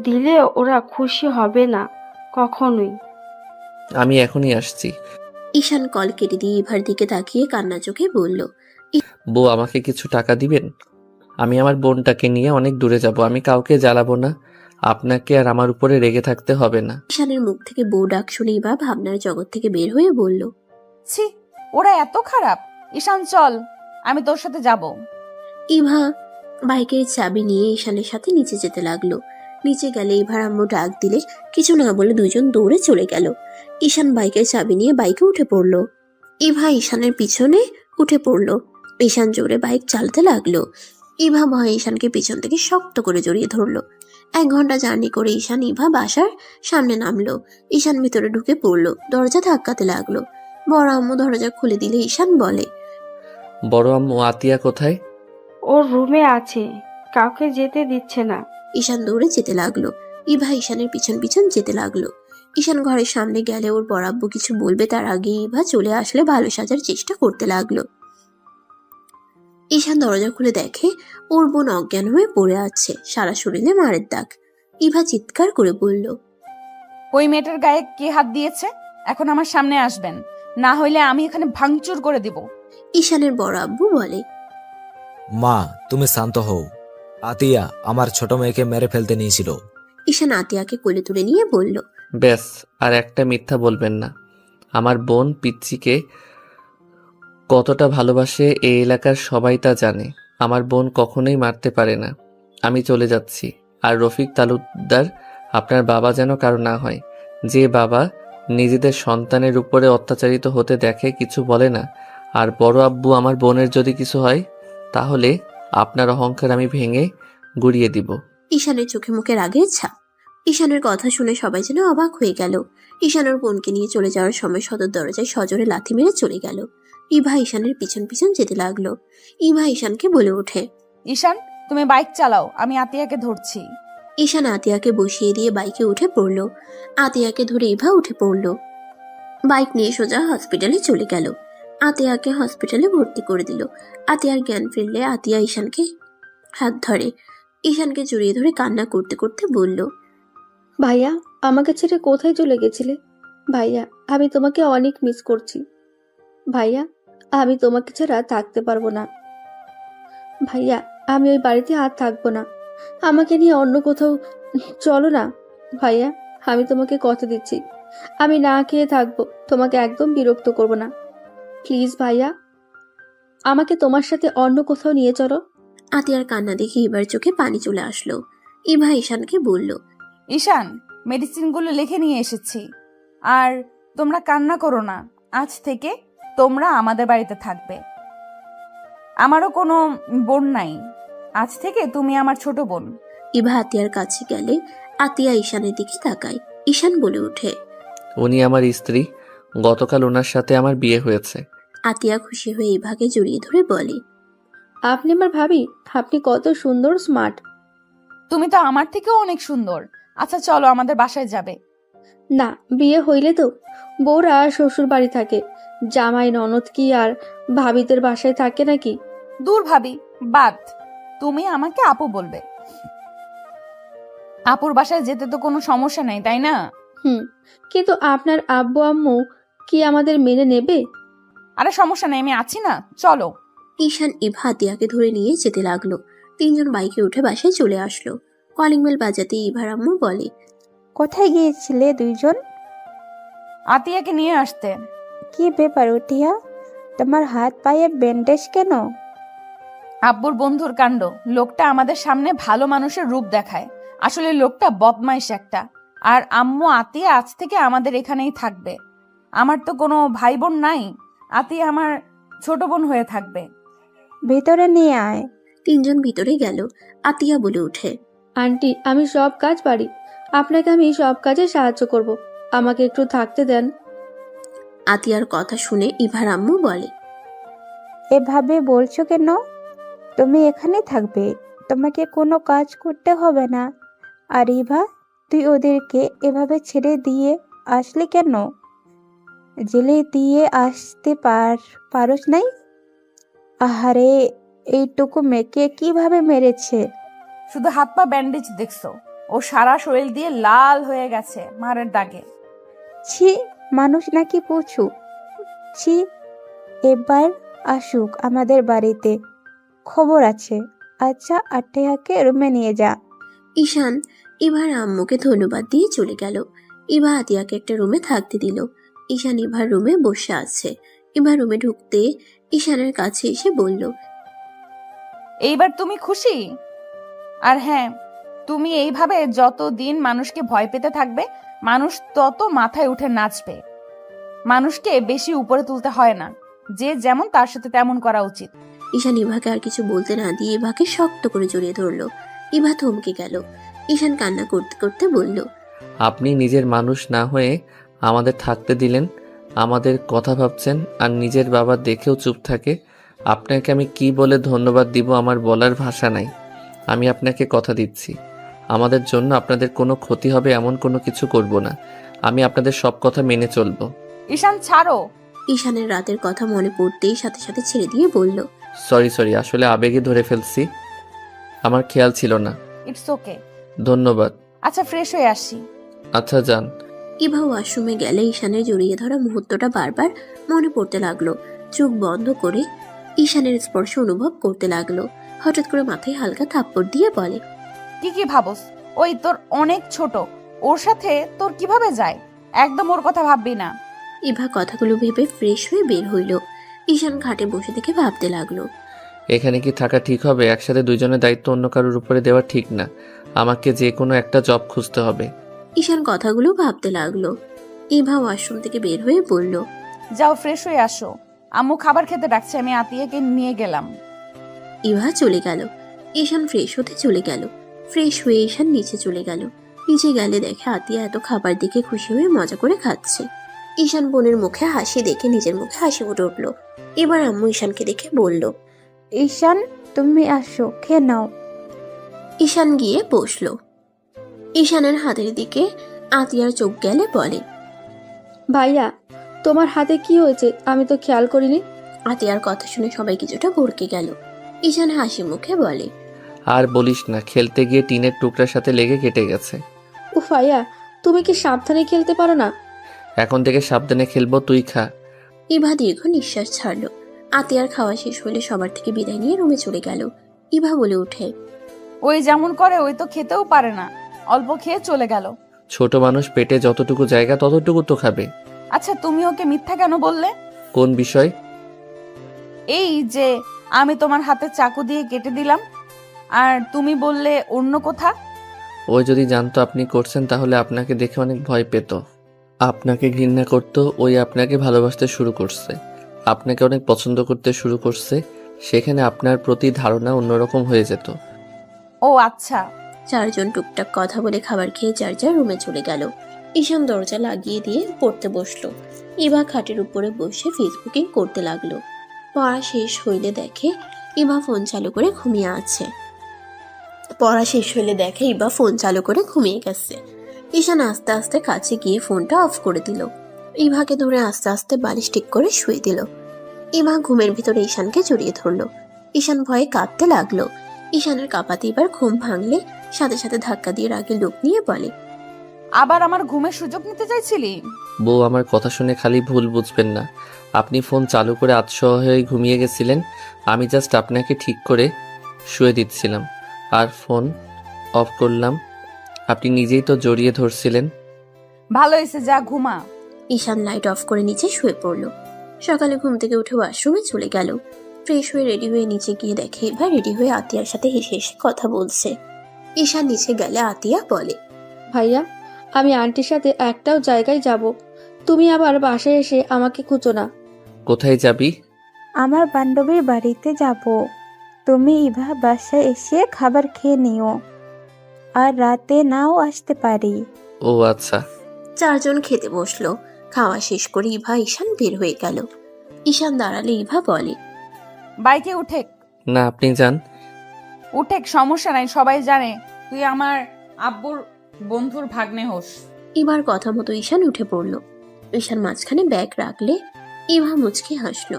দিলে ওরা খুশি হবে না কখনোই। আমি এখনই আসছি। ঈশান কল কেটে দিয়ে ইভার দিকে তাকিয়ে কান্না চোখে বলল, বউ, আমাকে কিছু টাকা দিবেন? আমি আমার বোনটাকে নিয়ে অনেক দূরে যাব। আমি কাউকে জ্বালাবো না। আপনাকে আর আমার উপরে রেগে থাকতে হবে না। ঈশানের মুখ থেকে বউ ডাক শুনে ইভা ভাবনার জগৎ থেকে বের হয়ে বলল, ছি, ওরা এত খারাপ। ঈশান চল, আমি তোর সাথে যাব। ইভা বাইকের চাবি নিয়ে ঈশানের সাথে নিচে যেতে লাগলো। নিচে গেলে ইভার আম্মু ডাক দিলে কিছু না বলে দুজন দৌড়ে চলে গেল। ঈশান বাইকের চাবি নিয়ে বাইকে উঠে পড়লো। ইভা ঈশানের পিছনে উঠে পড়লো। ঈশান জোরে বাইক চালাতে লাগলো। ইভা ভয়ে ঈশানকে পিছন থেকে শক্ত করে জড়িয়ে ধরলো। 1 ঘন্টা জার্নি করে ঈশান ইভা বাসার সামনে নামলো। ঈশান ভিতরে ঢুকে পড়লো। দরজা ধাক্কাতে লাগলো। বড় আম্মু দরজা খুলে দিলে ঈশান বলে, বড় আম্মু, আতিয়া কোথায়? ওর রুমে আছে, কাউকে যেতে দিচ্ছে না। ঈশান দৌড়ে যেতে লাগলো। ইভা ঈশানের পিছন পিছন যেতে লাগলো। ঈশান ঘরের সামনে গেলে ওর বড় আব্বু কিছু বলবে তার আগে ইভা চলে আসলে ভালো সাজার চেষ্টা করতে লাগলো। ঈশান দরজা খুলে দেখে ওর বোন অজ্ঞান হয়ে পড়ে আছে, সারা শরীরে মারের দাগ। ইভা চিৎকার করে বলল, ওই মেয়েটার গায়ে কে হাত দিয়েছে? এখন আমার সামনে আসবেন, না হইলে আমি এখানে ভাঙচুর করে দিব। ঈশানের বড় আব্বু বলে, মা, তুমি শান্ত হও। আতিয়া আমার ছোট মেয়েকে মেরে ফেলতে নিয়েছিল। ঈশান আতিয়াকে কোলে তুলে নিয়ে বলল, ব্যাস, আর একটা মিথ্যা বলবেন না। আমার বোন পিচ্চিকে কতটা ভালোবাসে এই এলাকার সবাই তা জানে। আমার বোন কখনোই মারতে পারে না। আমি চলে যাচ্ছি। আর রফিক তালুকদার, আপনার বাবা যেন কারো না হয়। যে বাবা নিজেদের সন্তানের উপরে অত্যাচারিত হতে দেখে কিছু বলে না, আর বড় আব্বু আমার বোনের যদি কিছু হয় তাহলে আপনার অহংকার আমি ভেঙে গুড়িয়ে দিব। ঈশানের চোখে মুখে রাগের ছাপ। ঈশানের কথা শুনে সবাই যেন অবাক হয়ে গেল। ঈশানের বোনকে নিয়ে চলে যাওয়ার সময় সদর দরজায় সজোরে লাথি মেরে চলে গেল। ইভা ঈশানের পিছন পিছন যেতে লাগলো। ইভা ঈশানকে বলে ওঠে, ঈশান, তুমি বাইক চালাও, আমি আতিয়াকে ধরছি। ঈশান আতিয়াকে বসিয়ে দিয়ে বাইকে উঠে পড়লো। আতিয়াকে ধরে ইভা উঠে পড়লো। বাইক নিয়ে সোজা হসপিটালে চলে গেল। আতিয়াকে হসপিটালে ভর্তি করে দিল। আতিয়ার জ্ঞান ফিরলে আতিয়া ঈশানকে হাত ধরে। ঈশানকে জড়িয়ে ধরে কান্না করতে করতে বলল, ভাইয়া, আমাকে ছেড়ে কোথায় চলে গেছিলে? ভাইয়া, আমি তোমাকে অনেক মিস করছি। ভাইয়া, আমি তোমাকে ছাড়া থাকতে পারবো না। ভাইয়া, আমি ওই বাড়িতে আর থাকবো না। আমাকে নিয়ে অন্য কোথাও চলো না। ভাইয়া, আমি তোমাকে কথা দিচ্ছি, আমি না খেয়ে থাকবো, তোমাকে একদম বিরক্ত করব না। প্লিজ ভাইয়া, আমাকে তোমার সাথে অন্য কোথাও নিয়ে চলো। আতিয়ার কান্না দেখে এবার চোখে পানি চলে আসলো। ইভা ঈশানকে বলল, ঈশান, মেডিসিনগুলো লিখে নিয়ে এসেছি। আর তোমরা কান্না করো না, আজ থেকে তোমরা আমাদের বাড়িতে থাকবে। আমারও কোনো বোন নাই, আজ থেকে তুমি আমার ছোট বোন। ইভা আতিয়ার কাছে গেলে আতিয়া ঈশানের দিকে তাকায়। ঈশান বলে ওঠে, উনি আমার স্ত্রী। গতকাল ওনার সাথে আমার বিয়ে হয়েছে। আতিয়া খুশি হয়ে ইভাকে জড়িয়ে ধরে বলে, আপনি আমার ভাবি, আপনি কত সুন্দর, স্মার্ট। তুমি তো আমার থেকেও অনেক সুন্দর। আচ্ছা চলো, আমাদের বাসায় যাবে। না, বিয়ে হইলে তো বউরা শ্বশুর বাড়ি থাকে, জামাই ননদ কি আর ভাবিদের বাসায় থাকে নাকি? দূর ভাবি, বাদ। তুমি আমাকে আপু বলবে। আপুর বাসায় যেতে তো কোনো সমস্যা নেই, তাই না? কিন্তু আপনার আব্বু আম্মু কি আমাদের মেনে নেবে? আরে সমস্যা নেই, আমি আছি না, চলো। ঈশান ইভা আতিয়াকে ধরে নিয়ে যেতে লাগলো। 3 জন বাইকে উঠে বাসায় চলে আসলো। কলিং বেল বাজাতে ইভার আম্মু বলে, কোথায় গিয়েছিলে দুইজন? আতিয়াকে নিয়ে আসতে। কি ব্যাপার উঠিয়া? তোমার হাত পায়ে ব্যান্ডেজ কেন? আব্বুর বন্ধুর কাণ্ড। লোকটা আমাদের সামনে ভালো মানুষের রূপ দেখায়, আসলে লোকটা বদমাইশ একটা। আর আম্মু আতিয়া আজ থেকে আমাদের এখানেই থাকবে। আমার তো কোনো ভাই বোন নাই, আতিয়া আমার ছোট বোন হয়ে থাকবে। ভিতরে নিয়ে আয়। তিনজন ভিতরে গেল। আতিয়া বলে ওঠে, আন্টি, আমি সব কাজ পারি, আপনাকে আমি সব কাজে সাহায্য করব, আমাকে একটু থাকতে দেন। আতিয়ার কথা শুনে ইভার আম্মু বলে, এভাবে বলছো কেন? তুমি এখানে থাকবে, তোমাকে কোনো কাজ করতে হবে না। আর ইভা, তুই ওদেরকে এভাবে ছেড়ে দিয়ে আসলি কেন? জেলে দিয়ে আসতে পারোস নাই? আহারে, এইটুকু মেয়েকে কিভাবে মেরেছে! শুধু হাত পা ব্যান্ডেজ দেখছো, ও সারা শরীর দিয়ে লাল হয়ে গেছে মারের দাগে। ছি, মানুষ নাকি পুছু! ছি, এবার আসুক আমাদের বাড়িতে, খবর আছে। আচ্ছা, আটেয়াকে রুমে নিয়ে যা। ঈশান ইভার আম্মুকে ধন্যবাদ দিয়ে চলে গেল। ইভা আতিয়াকে একটা রুমে থাকতে দিল। ঈশান ইভার রুমে বসে আছে। ইভা রুমে ঢুকতে ঈশানের কাছে এসে বলল, এইবার তুমি খুশি? আর হ্যাঁ, তুমি এইভাবে যতদিন মানুষকে ভয় পেতে থাকবে, মানুষ তত মাথায় উঠে নাচবে। মানুষকে বেশি উপরে তুলতে হয় না, যে যেমন তার সাথে তেমন করা উচিত। ঈশান ইভাকে আর কিছু বলতে না দিয়ে ইভাকে শক্ত করে জড়িয়ে ধরলো। ইভা থমকে গেল। ঈশান কান্না করতে করতে বলল, আপনি নিজের মানুষ না হয়ে আমাদের থাকতে দিলেন, আমাদের কথা ভাবছেন, আর নিজের বাবা দেখেও চুপ থাকে। আপনাকে আমি কি বলে ধন্যবাদ দিব আমার বলার ভাষা নাই। আমি আপনাকে কথা দিচ্ছি, আমাদের জন্য আপনাদের কোনো ক্ষতি হবে এমন কোনো কিছু করব না। আমি আপনাদের সব কথা মেনে চলবো। ঈশান, ছাড়ো। ঈশানের রাতের কথা মনে পড়তেই সাথে সাথে ছেড়ে দিয়ে বলল, সরি, আসলে আবেগে ধরে ফেলছি, আমার খেয়াল ছিল না। It's okay. ধন্যবাদ। আচ্ছা, ফ্রেশ হয়ে আসি। আচ্ছা, যান। ইভা ওয়াশরুমে গেলে ঈশানের জড়িয়ে ধরা মুহূর্তটা বারবার মনে পড়তে লাগলো। চোখ বন্ধ করে ঈশানের স্পর্শ অনুভব করতে লাগলো। হঠাৎ করে মাথায় হালকা থাপ্পড় দিয়ে বলে, কি ভাবস? ওই তোর অনেক ছোট, ওর সাথে তোর কিভাবে যায়? একদম ওর কথা ভাববি না। ইভা কথাগুলো ভেবে ফ্রেশ হয়ে বের হইল। ঈশান ঘাটে বসে থেকে ভাবতে লাগলো, এখানে কি থাকা ঠিক হবে? একসাথে দুইজনের দায়িত্ব অন্য কারোর উপরে দেওয়া ঠিক না। আমাকে যে কোনো একটা জব খুঁজতে হবে। ঈশান কথাগুলো ভাবতে লাগলো। ইভা ওয়াশরুম থেকে বের হয়ে বলল, যাও, ফ্রেশ হয়ে আসো, আম্মু খাবার খেতে ডাকছে, আমি আতিয়াকে নিয়ে গেলাম। ইভা চলে গেল। ঈশান ফ্রেশ হতে চলে গেল। ফ্রেশ হয়ে ঈশান নিচে চলে গেল। নিচে গেলে দেখে আতিয়া এত খাবার দেখে খুশি হয়ে মজা করে খাচ্ছে। ঈশান বোনের মুখে হাসি দেখে নিজের মুখে হাসি ফুটে উঠলো। এবার আম্মু ঈশানকে দেখে বলল, ঈশান, তুমি আসো, খেয়ে নাও। ঈশান গিয়ে বসলো। ঈশানের হাতের দিকে আতিয়ার চোখ গেলে বলে, ভাইয়া, তোমার হাতে কি হয়েছে? আমি তো খেয়াল করিনি। আতিয়ার কথা শুনে সবাই কিছুটা ভরকে গেল। ঈশান হাসি মুখে বলে, আর বলিস না, খেলতে গিয়ে টিনের টুকরার সাথে লেগে কেটে গেছে। উফ ভাইয়া, তুমি কি সাবধানে খেলতে পারো না? এখন থেকে সাবধানে খেলবো, তুই খা। ইভা দীর্ঘ নিঃশ্বাস ছাড়লো। আতিয়ার খাওয়া শেষ হলে সবার থেকে বিদায় নিয়ে রুমে চলে গেল। ইভা বলে ওঠে, ওই যেমন করে, ওই তো খেতেও পারে না, অল্প খেয়ে চলে গেল। ছোট মানুষ, পেটে যতটুকু জায়গা ততটুকু তো খাবে। আচ্ছা, তুমি ওকে মিথ্যা কেন বললে? কোন বিষয়? এই যে আমি তোমার হাতে চাকু দিয়ে কেটে দিলাম, আর তুমি বললে অন্য কোথা। ওই যদি জানতো আপনি করছেন তাহলে আপনাকে দেখে অনেক ভয় পেত, আপনাকে ঘৃণা করতো, ওই আপনাকে ভালোবাসতে শুরু করছে, আপনাকে অনেক পছন্দ করতে শুরু করছে। সেখানে আপনার প্রতি ধারণা অন্যরকম হয়ে যেত। ও আচ্ছা। চারজন টুকটাক কথা বলে খাবার খেয়ে যার যার রুমে চলে গেল। ঈশান দরজা লাগিয়ে দিয়ে পড়তে বসলো। ইভা খাটের উপরে বসে ফেসবুকিং করতে লাগলো। পড়া শেষ হইলে দেখে ইভা ফোন চালু করে ঘুমিয়ে গেছে। ঈশান আস্তে আস্তে কাছে গিয়ে ফোনটা অফ করে দিল। ইভাকে ধরে আস্তে আস্তে বালিশ ঠিক করে শুয়ে দিল। ইভা ঘুমের ভিতরে ঈশানকে জড়িয়ে ধরলো। ঈশান ভয়ে কাঁদতে লাগলো। ঈশানের কাঁপাতে এবার ঘুম ভাঙলে সাথে সাথে ধাক্কা দিয়ে রাগে লোক নিয়ে বলে, আবার আমার ঘুমের সুযোগ নিতে চাইছিলি? বউ, আমার কথা শুনে খালি ভুল বুঝবেন না। আপনি ফোন চালু করে আতশোয়া হয়ে ঘুমিয়ে গেছিলেন, আমি জাস্ট আপনাকে ঠিক করে শুয়ে দিচ্ছিলাম আর ফোন অফ করলাম। আপনি নিজেই তো জড়িয়ে ধরছিলেন। ভালো হয়েছে, যা ঘুমা। ঈশান লাইট অফ করে নিচে শুয়ে পড়ল। সকালে ঘুম থেকে উঠে ওয়াশরুমে চলে গেল। ফ্রেশ হয়ে রেডি হয়ে নিচে গিয়ে দেখে ইভা রেডি হয়ে আতিয়ার সাথে হেসে হেসে কথা বলছে। ঈশান নিচে গেলে আতিয়া বলে, ভাইয়া, আমি আন্টির সাথে একটাও জায়গায় যাব, তুমি আবার বাসায় এসে আমাকে খুঁজো না। কোথায় যাবি? আমার বান্ধবীর বাড়িতে যাব। তুমি ইভা বাসায় এসে খাবার খেয়ে নিও, আর রাতে নাও আসতে পারি। ও আচ্ছা। চারজন খেতে বসলো। খাওয়া শেষ করে ইভা ঈশান বের হয়ে গেল। ঈশান দাঁড়ালে ইভা বলে, বাইকে উঠেক। না, আপনি যান। উঠেক, সমস্যা নাই, সবাই জানে তুই আমার আব্বুর বন্ধুর ভাগ্নে হোস। এবার কথা মতো ঈশান উঠে পড়লো। ঈশান মাঝখানে ব্যাগ রাখলে ইভা মুচকে হাসলো।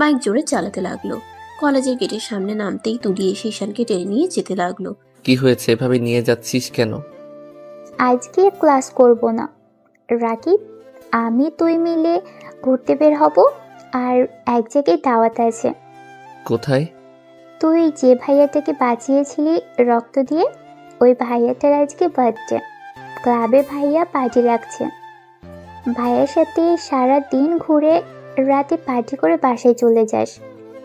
বাইক জোরে চালাতে লাগলো। কলেজের গেটের সামনে নামতেই তুলি এসে ঈশানকে টেনে নিয়ে যেতে লাগলো। কি হয়েছে, এভাবে নিয়ে যাচ্ছিস কেন? আজকে ক্লাস করব না রাকিব, আমি তুই মিলে ঘুরতে বের হব। আর এক জায়গায় দাওয়াত আছে। কোথায়? তুই যে ভাইয়াটাকে বাঁচিয়েছিলি রক্ত দিয়ে, ওই ভাইয়াটার আজকে বার্থডে। ক্লাবে ভাইয়া পার্টি রাখছে। ভাইয়ার সাথে সারা দিন ঘুরে রাতে পার্টি করে বাসায় চলে যাস।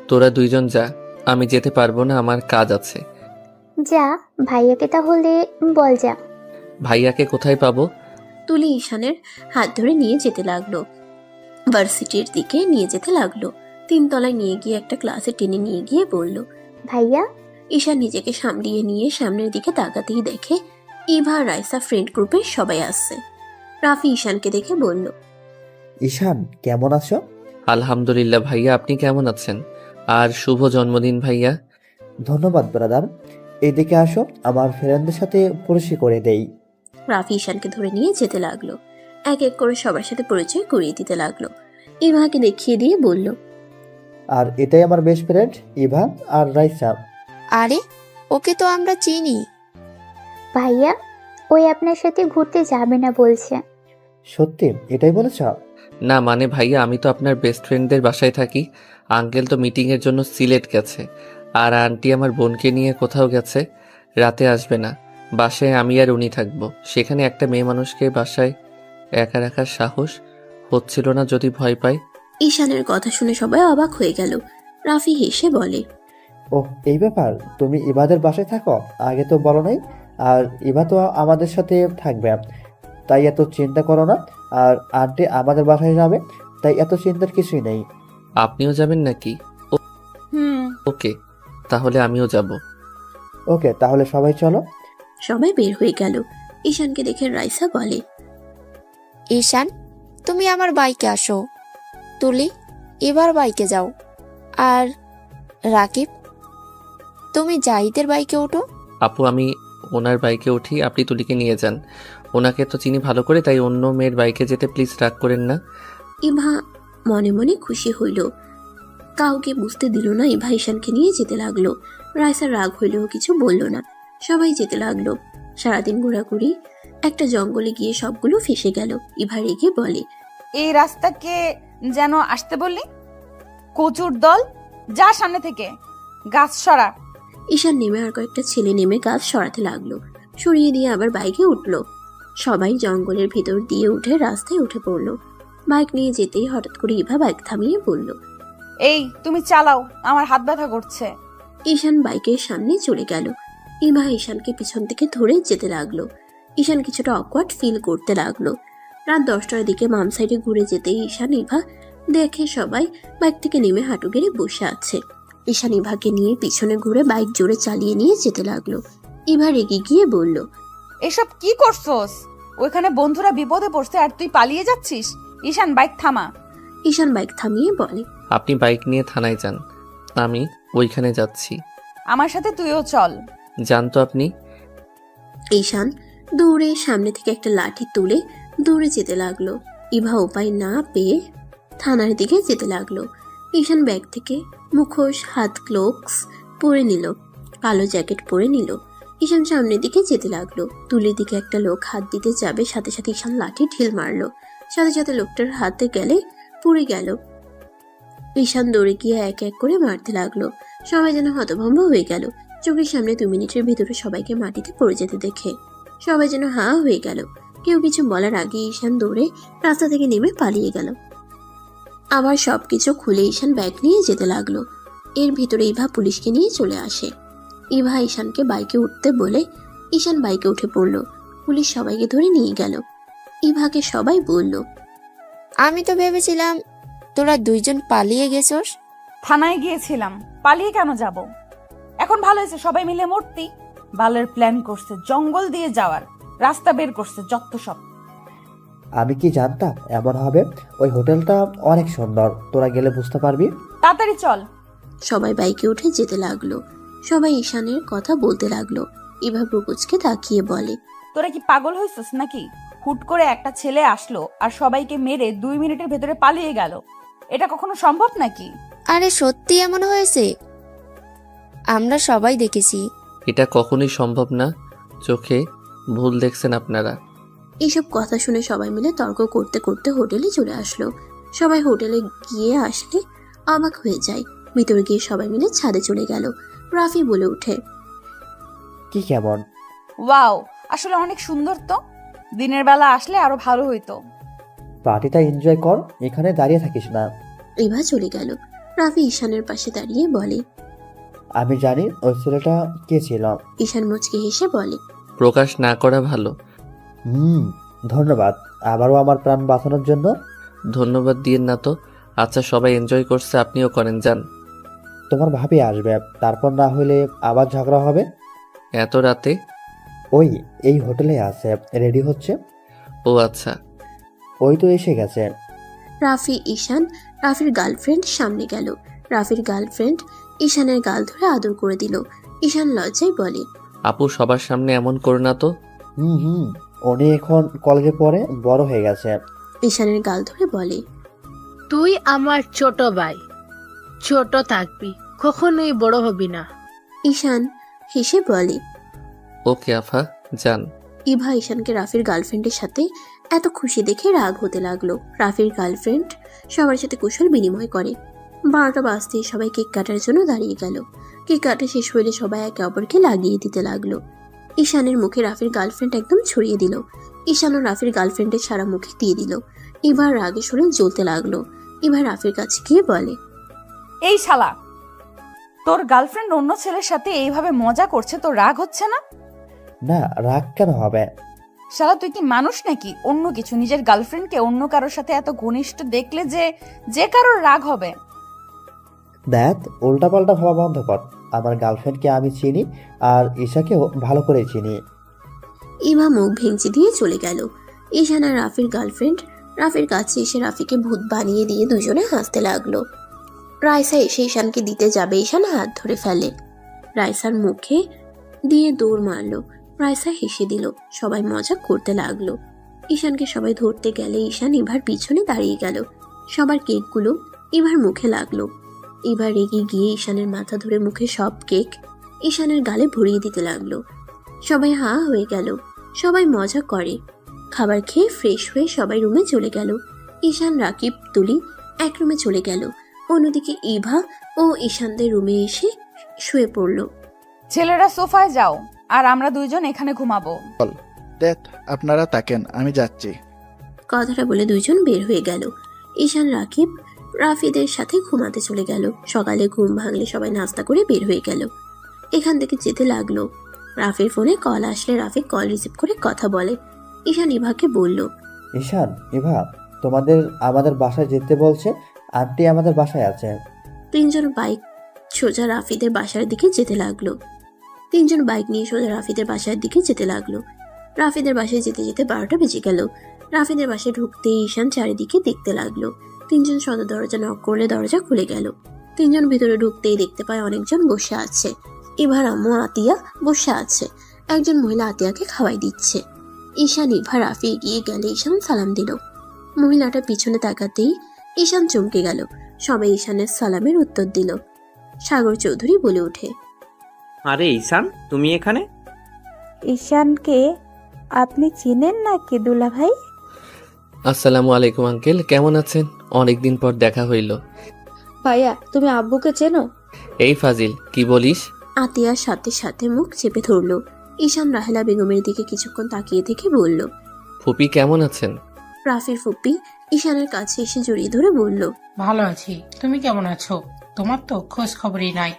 তোরা দুইজন যা, আমি যেতে পারবো না, আমার কাজ আছে। যা, ভাইয়াকে তাহলে বল যা। ভাইয়াকে কোথায় পাবো? তুলি ঈশানের হাত ধরে নিয়ে যেতে লাগলো। ভার্সিটির দিকে নিয়ে যেতে লাগলো। 3 তলায় নিয়ে গিয়ে একটা ক্লাসে টেনে নিয়ে গিয়ে বলল, ভাইয়া। ঈশান নিজেকে সামলিয়ে নিয়ে সামনের দিকে তাকাতেই দেখে ইভা রাইসা ফ্রেন্ড গ্রুপের সবাই আসছে। রাফি ঈশানকে দেখে বলল, ঈশান কেমন আছো? আলহামদুলিল্লাহ ভাইয়া, আপনি কেমন আছেন? আর শুভ জন্মদিন ভাইয়া। ধন্যবাদ ব্রাদার, এইদিকে আসো, আমার ফ্রেন্ডদের সাথে পরিচয় করে দেই। রাফি ঈশানকে ধরে নিয়ে যেতে লাগলো। এক এক করে সবার সাথে পরিচয় করিয়ে দিতে লাগলো। ইভাকে দেখিয়ে দিয়ে বলল, আর এটাই আমার বেস্ট ফ্রেন্ড ইভা আর রাইসা। আরে, ওকে তো আমরা চিনি। ভাইয়া, ওই আপনার সাথে ঘুরতে যাবে না বলছে। সত্যি এটাই বলেছ? না মানে ভাইয়া, আমি তো আপনার বেস্ট ফ্রেন্ডদের বাসায় থাকি। আঙ্কেল তো মিটিংয়ের জন্য সিলেট গেছে, আর আন্টি আমার বোনকে নিয়ে কোথাও গেছে, রাতে আসবে না। বাসায় আমি আর উনি থাকবো। সেখানে একটা মেয়ে মানুষকে বাসায় একা রাখার সাহস হচ্ছিল না যদি ভয় পাই। ঈশানের কথা শুনে সবাই অবাক হয়ে গেল। রাফি হেসে বলে, ওহ, এই ব্যাপার, তুমি ইভাদের বাসায় থাকো? আগে তো বলো নাই। আর ইভা তো আমাদের সাথে থাকবে, তাই এত চিন্তা করো না। আর আন্টি আমাদের বাসায় যাবে, তাই এত চিন্তার কিছুই নেই। আপনিও যাবেন নাকি? ওকে, তাহলে আমিও যাব। ওকে, তাহলে সবাই চলো। সবাই বের হয়ে গেল। ঈশানকে দেখে রাইসা বলে, ঈশান, তুমি আমার বাইকে আসো। তুলি, এবার বাইকে যাও। আর রাকিব, তুমি জাহিদের বাইকে ওঠো। আপু, আমি ওনার বাইকে উঠি, আপনি তুলিকে নিয়ে যান। ওনাকে তো চিনি ভালো করে, তাই অন্য মেয়ের বাইকে যেতে প্লিজ রাগ করেন না। ইভা মনে মনে খুশি হইল। কাউকে বুঝতে দিল না ইভা ঈশানকে নিয়ে যেতে লাগলো। রাইসার রাগ হইলেও কিছু বলল না। সবাই যেতে লাগলো। সারাদিন ঘোরাঘুরি, একটা জঙ্গলে গিয়ে সবগুলো ফেসে গেল। ইভা রেগে বলে, এই রাস্তাকে যেন আসতে বললি? কচুর দল, যা সামনে থেকে, গাছ সরা। ঈশান নেমে আর কয়েকটা ছেলে নেমে গাছ সরাতে লাগলো। সরিয়ে দিয়ে আবার বাইকে উঠলো। সবাই জঙ্গলের ভিতর দিয়ে উঠে রাস্তায় উঠে পড়লো। বাইক নিয়ে যেতেই হঠাৎ করে ইভা বাইক থামিয়ে বলল, এই তুমি চালাও, আমার হাত ব্যথা করছে। ঈশান বাইকের সামনে চলে গেল। ইভা ঈশানকে পিছন থেকে ধরে যেতে লাগলো। ঈশান কিছুটা অকওয়ার্ড ফিল করতে লাগলো। রাত 10টার দিকে বাম সাইডে ঘুরে যেতেই ঈশান ইভা দেখে সবাই বাইক থেকে নেমে হাঁটু গেড়ে বসে আছে। ঈশান ইভাকে নিয়ে পিছনে ঘুরে বাইক জোরে চালিয়ে নিয়ে যেতে লাগলো। ইভা রেগে গিয়ে বলল, এসব কি করছস? ওইখানে বন্ধুরা বিপদে পড়ছে আর তুই পালিয়ে যাচ্ছিস। ঈশান, বাইক থামা। ঈশান বাইক থামিয়ে বলে, আপনি বাইক নিয়ে থানায় যান, আমি ওইখানে যাচ্ছি। আমার সাথে তুইও চল। যান তো আপনি। ঈশান দৌড়ে সামনে থেকে একটা লাঠি তুলে দৌড়ে যেতে লাগলো। ইভা উপায় না পেয়ে থানার দিকে যেতে লাগলো। ঈশান ব্যাগ থেকে মুখোশ, হাত গ্লোভস পরে নিল, কালো জ্যাকেট পরে নিল। ঈশান সামনের দিকে যেতে লাগলো। তুলির দিকে একটা লোক হাত দিতে যাবে, সাথে সাথে ঈশান লাঠি ঢিল মারলো। সাথে সাথে লোকটার হাতে গেলে পড়ে গেল। ঈশান দৌড়ে গিয়ে এক এক করে মারতে লাগলো। সবাই যেন হতভম্ব হয়ে গেল। চোখের সামনে 2 মিনিটের ভিতরে সবাইকে মাটিতে পড়ে যেতে দেখে সবাই যেন হাঁ হয়ে গেল। কেউ কিছু বলার আগে ঈশান দৌড়ে রাস্তা থেকে নেমে পালিয়ে গেল। আবার সবকিছু খুলে ঈশান ব্যাগ নিয়ে যেতে লাগলো। এর ভিতরে ইভা পুলিশকে নিয়ে চলে আসে। ইভা ঈশানকে বাইকে উঠতে বলে ঈশান বাইকে উঠে পড়ল। পুলিশ সবাইকে ধরে নিয়ে গেল। ইভাকে সবাই বলল, আমি তো ভেবেছিলাম তোরা দুইজন পালিয়ে গেছস। থানায় গিয়েছিলাম, পালিয়ে কেন যাব? এখন ভালো হয়েছে সবাই মিলে মূর্তি বালের প্ল্যান করছে, জঙ্গল দিয়ে যাওয়ার রাস্তা বের করছে, যত সব। আমি কি জানতাম এমন হবে? ওই হোটেলটা অনেক সুন্দর, তোরা গেলে বুঝতে পারবি। তাড়াতাড়ি চল। সবাই বাইকে উঠে যেতে লাগলো। সবাই ঈশানের কথা বলতে লাগলো। ইভা ব্রুকুচকে তাকিয়ে বলে, তোরা কি পাগল হইছিস নাকি? হুট করে একটা ছেলে আসলো আর সবাইকে মেরে 2 মিনিটের ভেতরে পালিয়ে গেল। এটা কখনো সম্ভব নাকি? আরে সত্যি এমন হয়েছে? আমরা সবাই দেখেছি। এটা কখনোই সম্ভব না, চোখে ভুল দেখছেন আপনারা। এইসব কথা শুনে সবাই মিলে তর্ক করতে করতে হোটেলে চলে আসলো। সবাই হোটেলে গিয়ে আসলে অবাক হয়ে যায়। ভিতরে গিয়ে সবাই মিলে ছাদে চলে গেল। রাফি বলে ওঠে, কি কেমন? ওয়াও, আসলে অনেক সুন্দর তো। দিনের বেলা আসলে আরো ভালো হইতো। পার্টিটা এনজয় কর, এখানে দাঁড়িয়ে থাকিস না। ইভা চলে গেল। রাফি ঈশানের পাশে দাঁড়িয়ে বলে, আমি জানি ওই ছেলেটা কে ছিল। ঈশান মুচকি হেসে বলে, প্রকাশ না করা ভালো। ধন্যবাদ আবারও আমার প্রাণ বাঁচানোর জন্য। ধন্যবাদ দিয়েন না তো। আচ্ছা, সবাই এনজয় করছে, আপনিও করেন, যান। তোমার ভাবি আসবে, তারপর না হলে আবার ঝগড়া হবে। এত রাতে? ওই এই হোটেলে আছে, রেডি হচ্ছে। ও আচ্ছা। ওই তো এসে গেছে। রাফি ঈশান রাফির গার্লফ্রেন্ড সামনে গেল। রাফির গার্লফ্রেন্ড ঈশানের গাল ধরে আদর করে দিল। ঈশান লজ্জায় বলে, আপু সবার সামনে এমন করো না তো। উনি এখন কলেজে পড়ে, বড় হয়ে গেছে। ঈশানের গাল ধরে বলে, তুই আমার ছোট ভাই, ছোট থাকবি, কখনোই বড় হবি না। ঈশান হেসে বলে, ওকে আফা, যান। ইভা ঈশানকে রাফির গার্লফ্রেন্ডের সাথে এত খুশি দেখে রাগ হতে লাগলো। রাফির গার্লফ্রেন্ড সবার সাথে কুশল বিনিময় করে। 12টা বাজতেই সবাই কেক কাটার জন্য দাঁড়িয়ে গেল। কেক কাটা শেষ হলে সবাই একে অপরকে লাগিয়ে দিতে লাগলো। ঈশানের মুখে রাফির গার্লফ্রেন্ড একদম ছড়িয়ে দিল। ঈশানও রাফির গার্লফ্রেন্ডের সারা মুখে দিয়ে দিল। ইভার রাগে শরীর জ্বলতে লাগলো। ইভা রাফির কাছে গিয়ে বলে, এই শালা, তোর গার্লফ্রেন্ড অন্য ছেলের সাথে এইভাবে মজা করছে, তোর রাগ হচ্ছে না? না, রাগ কেন হবে? শালা তুই কি মানুষ নাকি? অন্য কিছু, নিজের গার্লফ্রেন্ডকে অন্য কারোর সাথে এত ঘনিষ্ঠ দেখলে যে কারোর রাগ হবে। দেখ, উল্টাপাল্টা ভাবা বন্ধ কর। আমার গার্লফ্রেন্ডকে আমি চিনি, আর ঈশাকেও ভালো করে চিনি। ইভা মুখ ভেঙচি দিয়ে চলে গেল। ঈশান আর রাফির গার্লফ্রেন্ড রাফির কাছে এসে রাফিকে ভূত বানিয়ে দিয়ে দুজনে হাসতে লাগলো। রাইসা এসে ঈশানকে দিতে যাবে, ঈশান হাত ধরে ফেলে। রাইসার মুখে দিয়ে দৌড় মারলো। রাইসা হেসে দিল। সবাই মজা করতে লাগলো। ঈশানকে সবাই ধরতে গেলে ঈশান ইভার পিছনে দাঁড়িয়ে গেল। সবার কেকগুলো ইভার মুখে লাগলো। ইভা রেগে গিয়ে ঈশানের মাথা ধরে মুখে সব কেক ঈশানের গালে ভরিয়ে দিতে লাগলো। সবাই হা হয়ে গেল। সবাই মজা করে। খাবার খেয়ে ফ্রেশ হয়ে সবাই রুমে চলে গেল। ঈশান, রাকিব, তুলি এক রুমে চলে গেল। অন্যদিকে ইভা ও ঈশানদের রুমে এসে শুয়ে পড়ল। ছেলেরা সোফায় যাও, আর আমরা দুইজন এখানে ঘুমাবো। দেখ, আপনারা তাকেন, আমি যাচ্ছি। কথাটা বলে দুইজন বের হয়ে গেল। ঈশান, রাকিব রাফিদের সাথে ঘুমাতে চলে গেল। সকালে ঘুম ভাঙলে সবাই নাস্তা করে বের হয়ে গেল। এখান থেকে যেতে লাগলো। রাফির ফোনে কল আসলে রাফি কল রিসিভ করে কথা বলে। ঈশান ইভাকে বলল, ঈশান, ইভা আমাদের বাসায় যেতে বলছে। আন্টি আমাদের বাসায় আছে। তিনজন বাইক সোজা রাফিদের বাসার দিকে যেতে লাগলো। তিনজন বাইক নিয়ে সোজা রাফিদের বাসার দিকে যেতে লাগলো। রাফিদের বাসায় যেতে যেতে 12টা বেজে গেল। রাফিদের বাসায় ঢুকতে ঈশান চারিদিকে দেখতে লাগলো। তিনজন সদর দরজা নক করলে দরজা খুলে গেল। তিনজন ভিতরে ঢুকতেই দেখতে পায় অনেকজন বসে আছে। ইভার আম্মু আতিয়া বসে আছে। একজন মহিলা আতিয়াকে খাওয়াই দিচ্ছে। ঈশান, ইভা, রাফি এগিয়ে গেলে ঈশান সালাম দিল। মহিলাটা পিছনে তাকাতেই ঈশান চমকে গেল। সবাই ঈশানের সালামের উত্তর দিল। সাগর চৌধুরী বলে ওঠে, আরে ঈশান, তুমি এখানে? ঈশানকে আপনি চিনেন নাকি দুলা ভাই? আসসালামু আলাইকুম আঙ্কেল, কেমন আছেন? অনেকদিন পর দেখা হইল। ভাইয়া, তুমি আব্বুকে চেনো? এই ফাজিল, কি বলিস? আতিয়ার সাথে সাথে মুখ চেপে ধরল। ঈশান রাহেলা বেগমের দিকে কিছুক্ষণ তাকিয়ে থেকে বলল, ফুপি কেমন আছেন? রাফির ফুপি ঈশানের কাছে এসে জড়িয়ে ধরে বলল, ভালো আছি, তুমি কেমন আছো? তোমার তো খোঁজ খবরই নাই।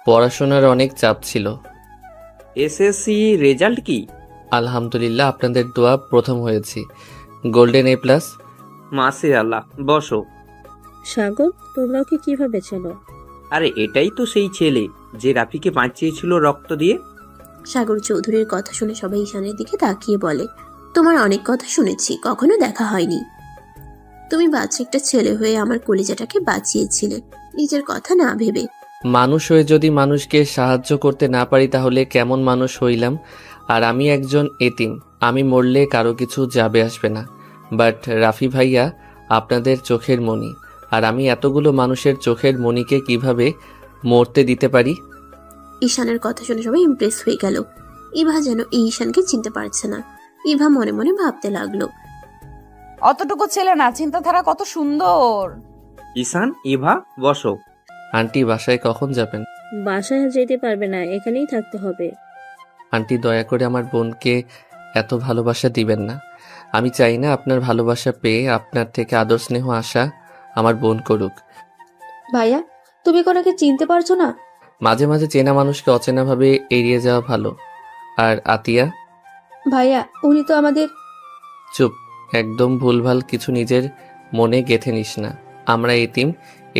পড়াশোনার অনেক চাপ ছিল। এসএসসি রেজাল্ট কি? আলহামদুলিল্লাহ, আপনাদের দোয়া প্রথম হয়েছি, গোল্ডেন A+। মাশাআল্লাহ, বসো। সাগর, তোমরা ওকে কিভাবে চেনো? আরে এটাই তো সেই ছেলে যে রাফিকে বাঁচিয়েছিল রক্ত দিয়ে। সাগর চৌধুরীর কথা শুনে সবাই ঈশানের দিকে তাকিয়ে বলে, তোমার অনেক কথা শুনেছি, কখনো দেখা হয়নি। তুমি বাচ্চা একটা ছেলে হয়ে আমার কলিজাটাকে বাঁচিয়েছিলে, নিজের কথা না ভেবে। মানুষ হয়ে যদি মানুষকে সাহায্য করতে না পারি তাহলে কেমন মানুষ হইলাম? আর আমি একজন এতিম, আমি মরলে কারো কিছু যাবে আসবে না। বাট রাফি ভাইয়া আপনাদের চোখের মণি, আর আমি এতগুলো মানুষের চোখের মণিকে কিভাবে মরতে দিতে পারি? ঈশানের কথা শুনে সবাই ইমপ্রেস হয়ে গেল। ইভা যেন এই ঈশানকে চিনতে পারছে না। ইভা মনে মনে ভাবতে লাগলো, অতটুকু ছেলে না, চিন্তাধারা কত সুন্দর। ঈশান, ইভা, বসো। আন্টি, বাসায় কখন যাবেন? বাসায় যেতে পারবে না, এখানেই থাকতে হবে। আন্টি, দয়া করে আমার বোনকে এত ভালোবাসা দিবেন না। আমি চাই না আপনার ভালোবাসা পেয়ে আপনার থেকে আদর স্নেহ আশা আমার বোন করুক। ভাইয়া, তুমি কোনাকে চিনতে পারছো না? মাঝে মাঝে চেনা মানুষকে অচেনাভাবে এড়িয়ে যাওয়া ভালো। আর আতিয়া? ভাইয়া, উনি তো আমাদের। চুপ, একদম ভুলভাল কিছু নিজের মনে গেঁথে নিস না। আমরা এতিম,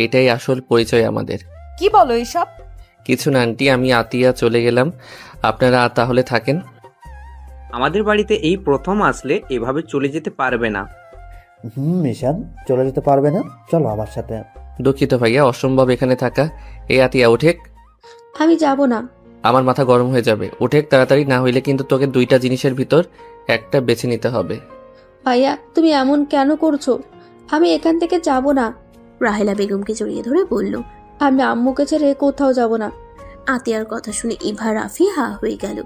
এটাই আসল পরিচয় আমাদের। কি বলো এইসব? কিছু না আন্টি, আমি আতিয়া চলে গেলাম, আপনারা তাহলে থাকেন। আমাদের বাড়িতে এই প্রথম আসলে এভাবে চলে যেতে পারবে না। ঈশান, চলে যেতে পারবে না? চলো আমার সাথে। দুঃখিত ভাইয়া, অসম্ভব এখানে থাকা। এই আতিয়া, ওঠেক। আমি যাব না। আমার মাথা গরম হয়ে যাবে, ওঠেক তাড়াতাড়ি, না হইলে কিন্তু তোকে দুইটা জিনিসের ভিতর একটা বেছে নিতে হবে। ভাইয়া, তুমি এমন কেন করছো? আমি এখান থেকে যাব না। রাহেলা বেগমকে জড়িয়ে ধরে বলল, আমি আম্মুকে ছেড়ে কোথাও যাব না। আতিয়ার কথা শুনে ইভা রাফি হা হয়ে গেল।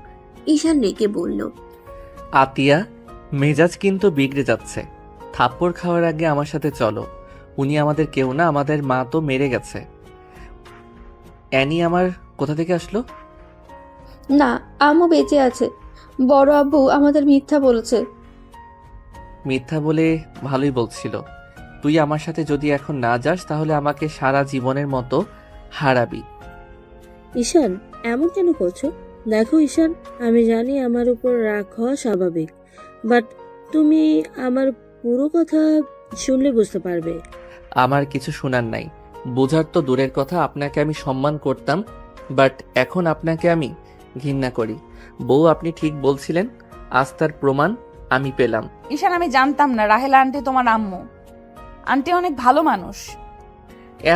ঈশান রেগে বলল, আতিয়া, মেজাজ কিন্তু বিগড়ে যাচ্ছে। থাপ্পড় খাওয়ার আগে আমার সাথে চলো। উনি আমাদের কেউ না, আমাদের মা তো মেরে গেছে। অ্যানি আমার কোথা থেকে আসলো? না, আম্মু বেঁচে আছে। বড় আব্বু আমাদের মিথ্যা বলেছে। মিথ্যা বলে ভালোই বলছিল। তুই আমার সাথে যদি এখন না যাস তাহলে আমাকে সারা জীবনের মতো হারাবি। ঈশান, এমন কেন করছো? দেখো ঈশান, আমি জানি আমার উপর রাগ হওয়া স্বাভাবিক, বাট তুমি আমার পুরো কথা শুনলে বুঝতে পারবে। আমার কিছু শোনার নাই, বোঝার তো দূরের কথা। আপনাকে আমি সম্মান করতাম, বাট এখন আপনাকে আমি ঘৃণা করি। বউ, আপনি ঠিক বলছিলেন, আজ তার প্রমাণ আমি পেলাম। ঈশান, আমি জানতাম না রাহেলা আন্টি তোমার আম্মু। আন্টি অনেক ভালো মানুষ।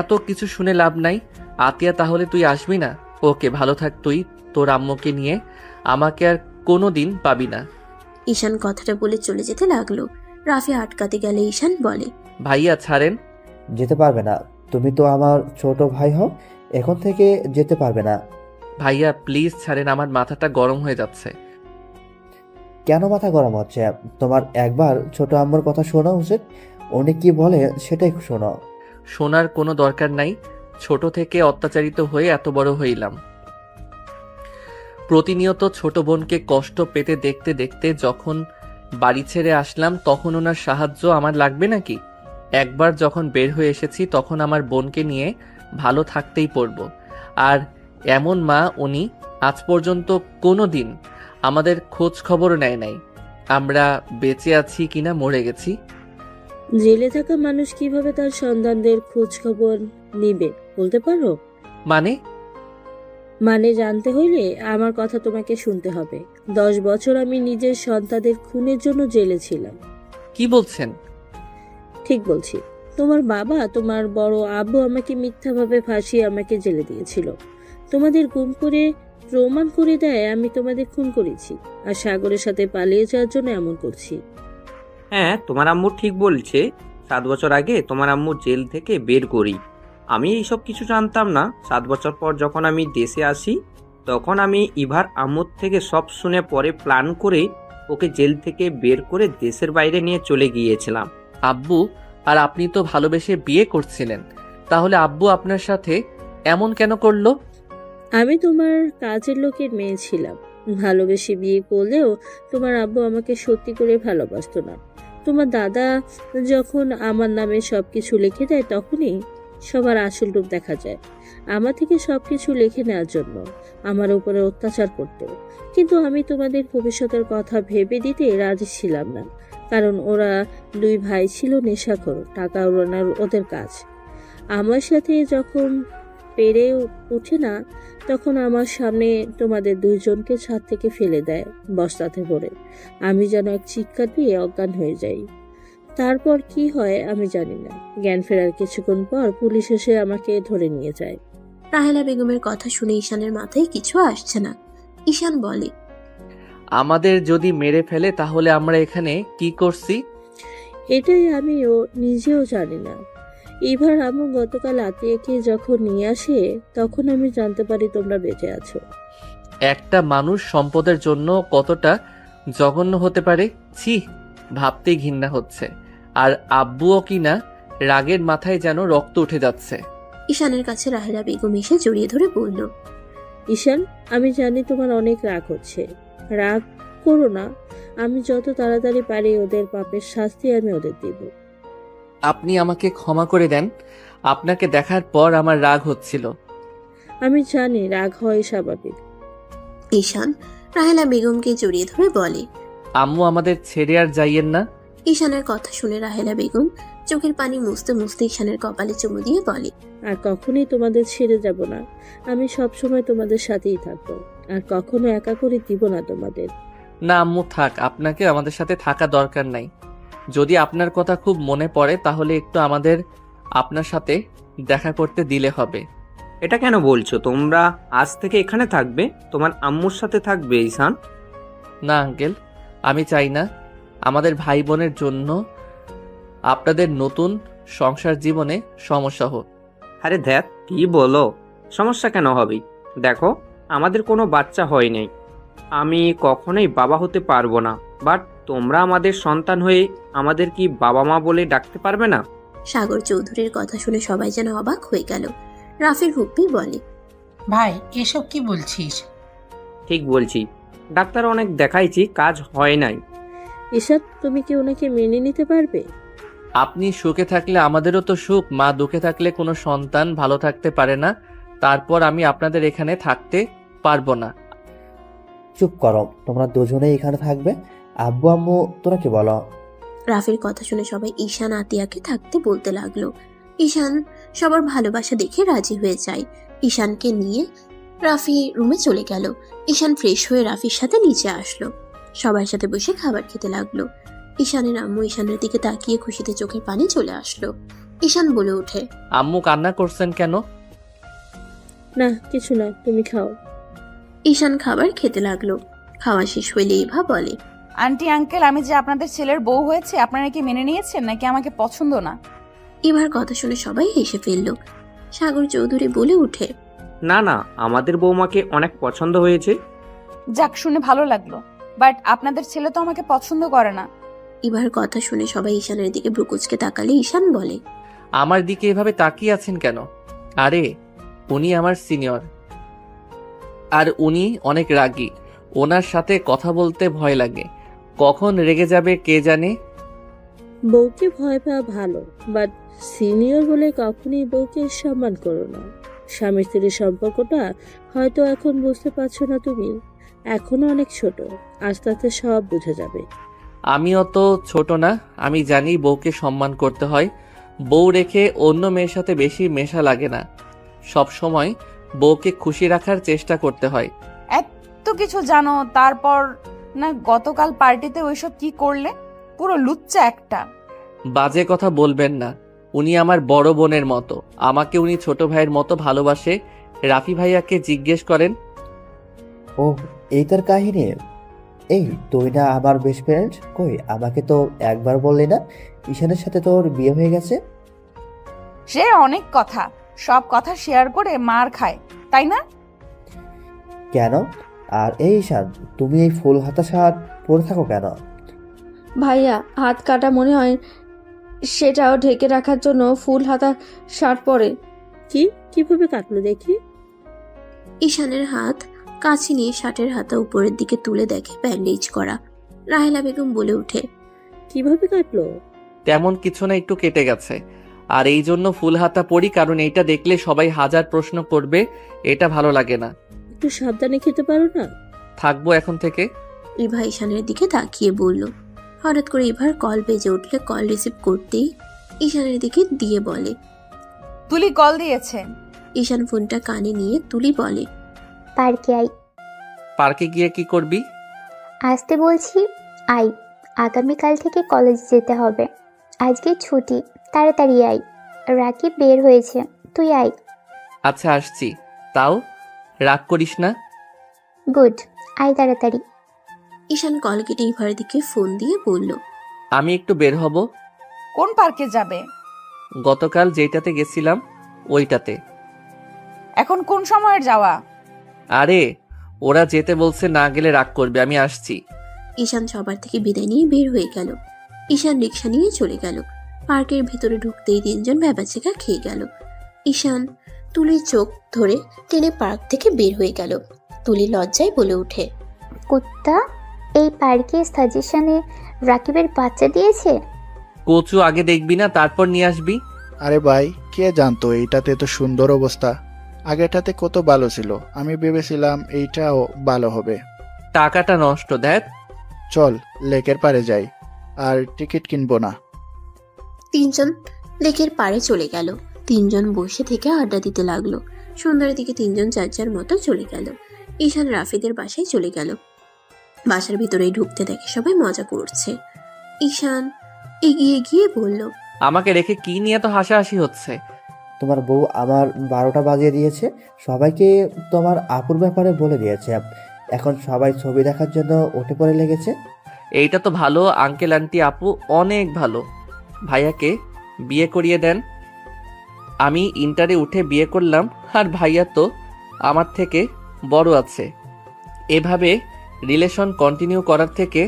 এত কিছু শুনে লাভ নাই। আতিয়া, তাহলে তুই আসবি না? ওকে, ভালো থাক তুই তোর আম্মুকে নিয়ে, আমাকে আর কোনো দিন পাবি না। ঈশান কথাটা বলে চলে যেতে লাগলো। রাফি আটকাতে গেলে ঈশান বলে, ভাইয়া ছাড়েন। যেতে পারবে না, তুমি তো আমার ছোট ভাই হও, এখন থেকে যেতে পারবে না। ভাইয়া প্লিজ ছাড়েন, আমার মাথাটা গরম হয়ে যাচ্ছে। কেন মাথা গরম হচ্ছে? তোমার একবার ছোট আম্মুর কথা শোনা উচিত, উনি কি বলে সেটাই শোনো। শোনার কোনো দরকার নাই, ছোট থেকে অত্যাচারিত হয়ে এত বড় হইলাম। প্রতিনিয়ত ছোট বোনকে কষ্ট পেতে দেখতে দেখতে যখন বাড়ি ছেড়ে আসলাম তখন ওনার সাহায্য আমার লাগবে নাকি? একবার যখন বের হয়ে এসেছি তখন আমার বোনকে নিয়ে ভালো থাকতেই পড়ব। আর এমন মা উনি আজ পর্যন্ত কোনো দিন আমাদের খোঁজ খবর নেয় নাই আমরা বেঁচে আছি কিনা মরে গেছি। জেলে থাকা মানুষ কিভাবে তার সন্তানদের খোঁজ খবর নিবে বলতে পারো? মানে জানতে হইলে আমার কথা তোমাকে শুনতে হবে। 10 বছর আমি নিজের সন্তানদের খুনের জন্য জেলে ছিলাম। কি বলছেন? ঠিক বলছি। তোমার বাবা, তোমার বড় আব্বু আমাকে মিথ্যাভাবে ফাঁসিয়ে আমাকে জেলে দিয়েছিল। তোমাদের গুম করে প্রমাণ করে দেয় আমি তোমাদের খুন করেছি, আর সাগরের সাথে পালিয়ে যাওয়ার জন্য এমন করছি। হ্যাঁ, তোমার আম্মু ঠিক বলছে। 7 বছর আগে তোমার আম্মু জেল থেকে বের করি। আমি এইসব কিছু জানতাম না। 7 বছর পর যখন আমি দেশে আসি তখন আমি ইভার আম্মুর থেকে সব শুনে পরে প্ল্যান করে ওকে জেল থেকে বের করে দেশের বাইরে নিয়ে চলে গিয়েছিলাম। আব্বু আর আপনি তো ভালোবেসে বিয়ে করছিলেন, তাহলে আব্বু আপনার সাথে এমন কেন করলো? আমি তোমার কাজের লোকের মেয়ে ছিলাম। ভালোবেসে বিয়ে করলেও তোমার আব্বু আমাকে সত্যি করে ভালোবাসতো না। তোমার দাদা যখন আমার নামে সবকিছু লিখে দেয় তখনই সবার আসল রূপ দেখা যায়। আমার থেকে সবকিছু লিখে নেওয়ার জন্য আমার উপরে অত্যাচার করত, কিন্তু আমি তোমাদের ভবিষ্যতের কথা ভেবে দিতে রাজি ছিলাম না, কারণ ওরা দুই ভাই ছিল নেশাখোর, টাকা উড়ানোর ওদের কাজ। আমার সাথে যখন পেরে ওঠে না, তখন আমার সামনে তোমাদের দুইজনকে ছাদ থেকে ফেলে দেয় বস্তাতে ভরে। আমি যেন এক চিৎকার দিয়ে অজ্ঞান হয়ে যাই। তারপর কি হয় আমি জানি না। জ্ঞান ফেরার কিছুক্ষণ পর পুলিশ এসে আমাকে ধরে নিয়ে যায়। রাহেলা বেগমের কথা শুনে ঈশানের মাথায় কিছু আসছে না। ঈশান বলে, আমাদের যদি মেরে ফেলে তাহলে আমরা এখানে কি করছি? এটাই আমিও নিজেও জানি না। এবার আমি গতকাল আতিয়াকে যখন নিয়ে আসে তখন আমি জানতে পারি তোমরা বেঁচে আছো। একটা মানুষ সম্পদের জন্য কতটা জঘন্য হতে পারে, ছি, ভাবতেই ঘৃণা হচ্ছে। আর আব্বুও কিনা রাগের মাথায় যেন রক্ত উঠে যাচ্ছে। ঈশানের কাছে রাহেলা বেগম এসে জড়িয়ে ধরে বলল, ঈশান, আমি জানি তোমার অনেক রাগ হচ্ছে। রাগ করো না, আমি যত তাড়াতাড়ি পারি ওদের পাপের শাস্তি আমি ওদের দিব। আপনি আমাকে ক্ষমা করে দেন, আপনাকে দেখার পর আমার রাগ হচ্ছিল। আমি জানি রাগ হয় স্বাভাবিক। ঈশান রাহেলা বেগমকে জড়িয়ে ধরে বলে, আম্মু আমাদের ছেড়ে আর যাইয়েন না। ঈশানের কথা শুনে রাহেলা বেগম চোখের পানি মুছতে মুছতে ঈশানের কপালে চুমু দিয়ে বলে, আর কখনোই তোমাদের ছেড়ে যাব না। আমি সব সময় তোমাদের সাথেই থাকবো, আর কখনো একা করে দিব না তোমাদের। না আম্মু থাক, আপনাকে আমাদের সাথে থাকা দরকার নাই। যদি আপনার কথা খুব মনে পড়ে তাহলে একটু আমাদের আপনার সাথে দেখা করতে দিলে হবে। এটা কেন বলছো? তোমরা আজ থেকে এখানে থাকবে, তোমার আম্মুর সাথে থাকবে ঈশান? না আঙ্কেল, আমি চাই না আমাদের ভাই বোনের জন্য আপনাদের নতুন সংসার জীবনে সমস্যা হোক। আরে ধ্যাত, কি বলো? সমস্যা কেন হবে? দেখো, আমাদের কোনো বাচ্চা হয় নাই, আমি কখনোই বাবা হতে পারবো না, বাট তোমরা আমাদের সন্তান হয়ে আমাদের কি বাবা মা বলে ডাকতে পারবে না? সাগর চৌধুরীর কথা শুনে সবাই যেন অবাক হয়ে গেল। রাফির হুপ্পি বলে, ভাই এসব কি বলছিস? ঠিক বলছি, ডাক্তার অনেক দেখাইছি, কাজ হয় নাই। ঈশান, তুমি কি ওনাকে মেনে নিতে পারবে? আপনি সুখে থাকলে আমাদেরও তো সুখ, মা দুঃখে থাকলে কোনো সন্তান ভালো থাকতে পারে না। তারপর আমি আপনাদের এখানে থাকতে পারবো না। চুপ করো, তোমরা দুজনেই এখানে থাকবে। আব্বু আম্মু তোরা কি বলো? রাফির কথা শুনে সবাই ঈশান আতিয়াকে থাকতে বলতে লাগলো। ঈশান সবার ভালোবাসা দেখে রাজি হয়ে যায়। ঈশানকে নিয়ে রাফি রুমে চলে গেল। ঈশান ফ্রেশ হয়ে রাফির সাথে নিচে আসলো, সবার সাথে বসে খাবার খেতে লাগলো। ঈশানের আম্মু ঈশানের দিকে তাকিয়ে খুশিতে চোখের পানি চলে আসলো। ঈশান বলে ওঠে, আম্মু কান্না করছেন কেন? না কিছু না, তুমি খাও। ঈশান খাবার খেতে লাগলো। খাওয়া শেষ হইলে ইভা বলে, আন্টি আঙ্কেল, আমি যে আপনাদের ছেলের বউ হয়েছে আপনারা কি মেনে নিয়েছেন নাকি আমাকে পছন্দ না? ইভার কথা শুনে সবাই হেসে ফেলল। সাগর চৌধুরী বলে উঠে, না না, আমাদের বৌমাকে অনেক পছন্দ হয়েছে। যাক, শুনে ভালো লাগলো, বাট আপনাদের ছেলে তো আমাকে পছন্দ করে না। ইভার কথা শুনে সবাই ঈশানের দিকে ব্রুকুচকে তাকালে ঈশান বলে, আমার দিকে এভাবে তাকিয়ে আছেন কেন? আরে উনি আমার সিনিয়র, আর উনি অনেক রাগী। ওনার সাথে কথা বলতে ভয় লাগে, কখন রেগে যাবে কে জানে। বউকে ভয় পাওয়া ভালো, বাট সিনিয়র বলে কখনই বউকে সম্মান করো না। স্বামী স্ত্রীর সম্পর্কটা হয়তো এখন বুঝতে পারছো না, তুমি এখনো অনেক ছোট, আস্তে আস্তে সব বুঝে যাবে। আমি অত ছোট না, আমি জানি বউকে সম্মান করতে হয়। বউ রেখে অন্য মেয়ের সাথে বেশি মেশা লাগে না। সব সময় বউকে খুশি রাখার চেষ্টা করতে হয়। এত কিছু জানো, তারপর না গতকাল পার্টিতে ওইসব কি করলে? পুরো লুচ্চা একটা। বাজে কথা বলবেন না, উনি আমার বড় বোনের মতো, আমাকে উনি ছোট ভাইয়ের মতো ভালোবাসে। রাফি ভাইয়াকে জিজ্ঞেস করেন। ও, এই তার কাহিনী? এই তুই না আমার বেস্ট ফ্রেন্ড, কই আমাকে তো একবার বললি না ঈশানের সাথে তোর বিয়ে হয়ে গেছে? সে অনেক কথা, সব কথা শেয়ার করে মার খায়, তাই না? কেন? আর এই ঈশান, তুমি এই ফুল হাতা শার্ট পরে থাকো কেন? ভাইয়া হাত কাটা মনে হয়, সেটাও ঢেকে রাখার জন্য ফুল হাতা শার্ট পরে। কিভাবে কাটলো দেখি? ঈশানের হাত কাছে নিয়ে শার্টের হাতা উপরের দিকে তুলে দেখে ব্যান্ডেজ করা। রাহেলা বেগম বলে উঠে, কিভাবে কাটলো? তেমন কিছু না, একটু কেটে গেছে। আর এই জন্য ফুল হাতা পরি, কারণ এইটা দেখলে সবাই হাজার প্রশ্ন করবে, এটা ভালো লাগে না। একটু সাবধানে খেতে পারো না? থাকবো এখন থেকে। ইভা ঈশানের দিকে তাকিয়ে বলল। হঠাৎ করে ইভার কল বেজে উঠলে কল রিসিভ করতেই ঈশানের দিকে দিয়ে বলে, তুলি কল দিয়েছে। ঈশান ফোনটা কানে নিয়ে তুলি বলে, পার্কে আই। পার্কে গিয়ে কি করবি? আসতে বলছি, আই। আগামীকাল থেকে কলেজ যেতে হবে, আজকে ছুটি, তাড়াতাড়ি আই। রাকিব বের হয়েছে, তুই আই। আচ্ছা আসছি, তাও রাগ করিস না। গুড, আই তাড়াতাড়ি। ঈশান কল কেটে ইভার দিকে ফোন দিয়ে বলল, আমি একটু বের হব। কোন পার্কে যাবে? গতকাল যেটাতে গেছিলাম ওইটাতে। এখন কোন সময়ের যাওয়া? আরে ওরা যেতে বলছে, না গেলে রাগ করবে, আমি আসছি। ঈশান সবার থেকে বিদায় নিয়ে বের হয়ে গেল। ঈশান রিক্সা নিয়ে চলে গেল। পার্কের ভেতরে ঢুকতেই তিনজন ভ্যাবাচেকা খেয়ে গেল। ঈশান তুলির চোখ ধরে টেনে পার্ক থেকে বের হয়ে গেল। তুলি লজ্জায় বলে ওঠে, কুত্তা, এই পার্কে সাজেশনে রাকিবের বাচ্চা দিয়েছে। কচু আগে দেখবি না, তারপর নিয়ে আসবি। আরে ভাই, কে জানতো এইটাতে তো সুন্দর অবস্থা। আগেটাতে কত ভালো ছিল, আমি ভেবেছিলাম এইটাও ভালো হবে। টাকাটা নষ্ট। দেখ, চল লেকের পারে যাই, আর টিকিট কিনবো না। তিনজন লেকের পাড়ে চলে গেল। তিনজন বসে থেকে আড্ডা দিতে লাগলো। সন্ধ্যার দিকে তিনজন যার যার মতো চলে গেল। ঈশান রাফিদের বাসায় চলে গেল। বাসার ভিতরেই ঢুকতে দেখে সবাই মজা করছে। ঈশান এগিয়ে গিয়ে বলল, আমাকে রেখে কি নিয়ে তো হাসাহাসি হচ্ছে? তোমার বউ আমার 12টা বাজিয়ে দিয়েছে, সবাইকে তোমার আপুর ব্যাপারে বলে দিয়েছে। এখন সবাই ছবি দেখার জন্য উঠে পড়ে লেগেছে। এইটা তো ভালো, আঙ্কেল আন্টি আপু অনেক ভালো। ভাইয়াকে বিয়ে করিয়ে দেন। আমি ইন্টারে উঠে বিয়ে করলাম, আর ভাইয়া তো আমার থেকে বড় আছে। এভাবে রিলেশন কন্টিনিউ করার থেকে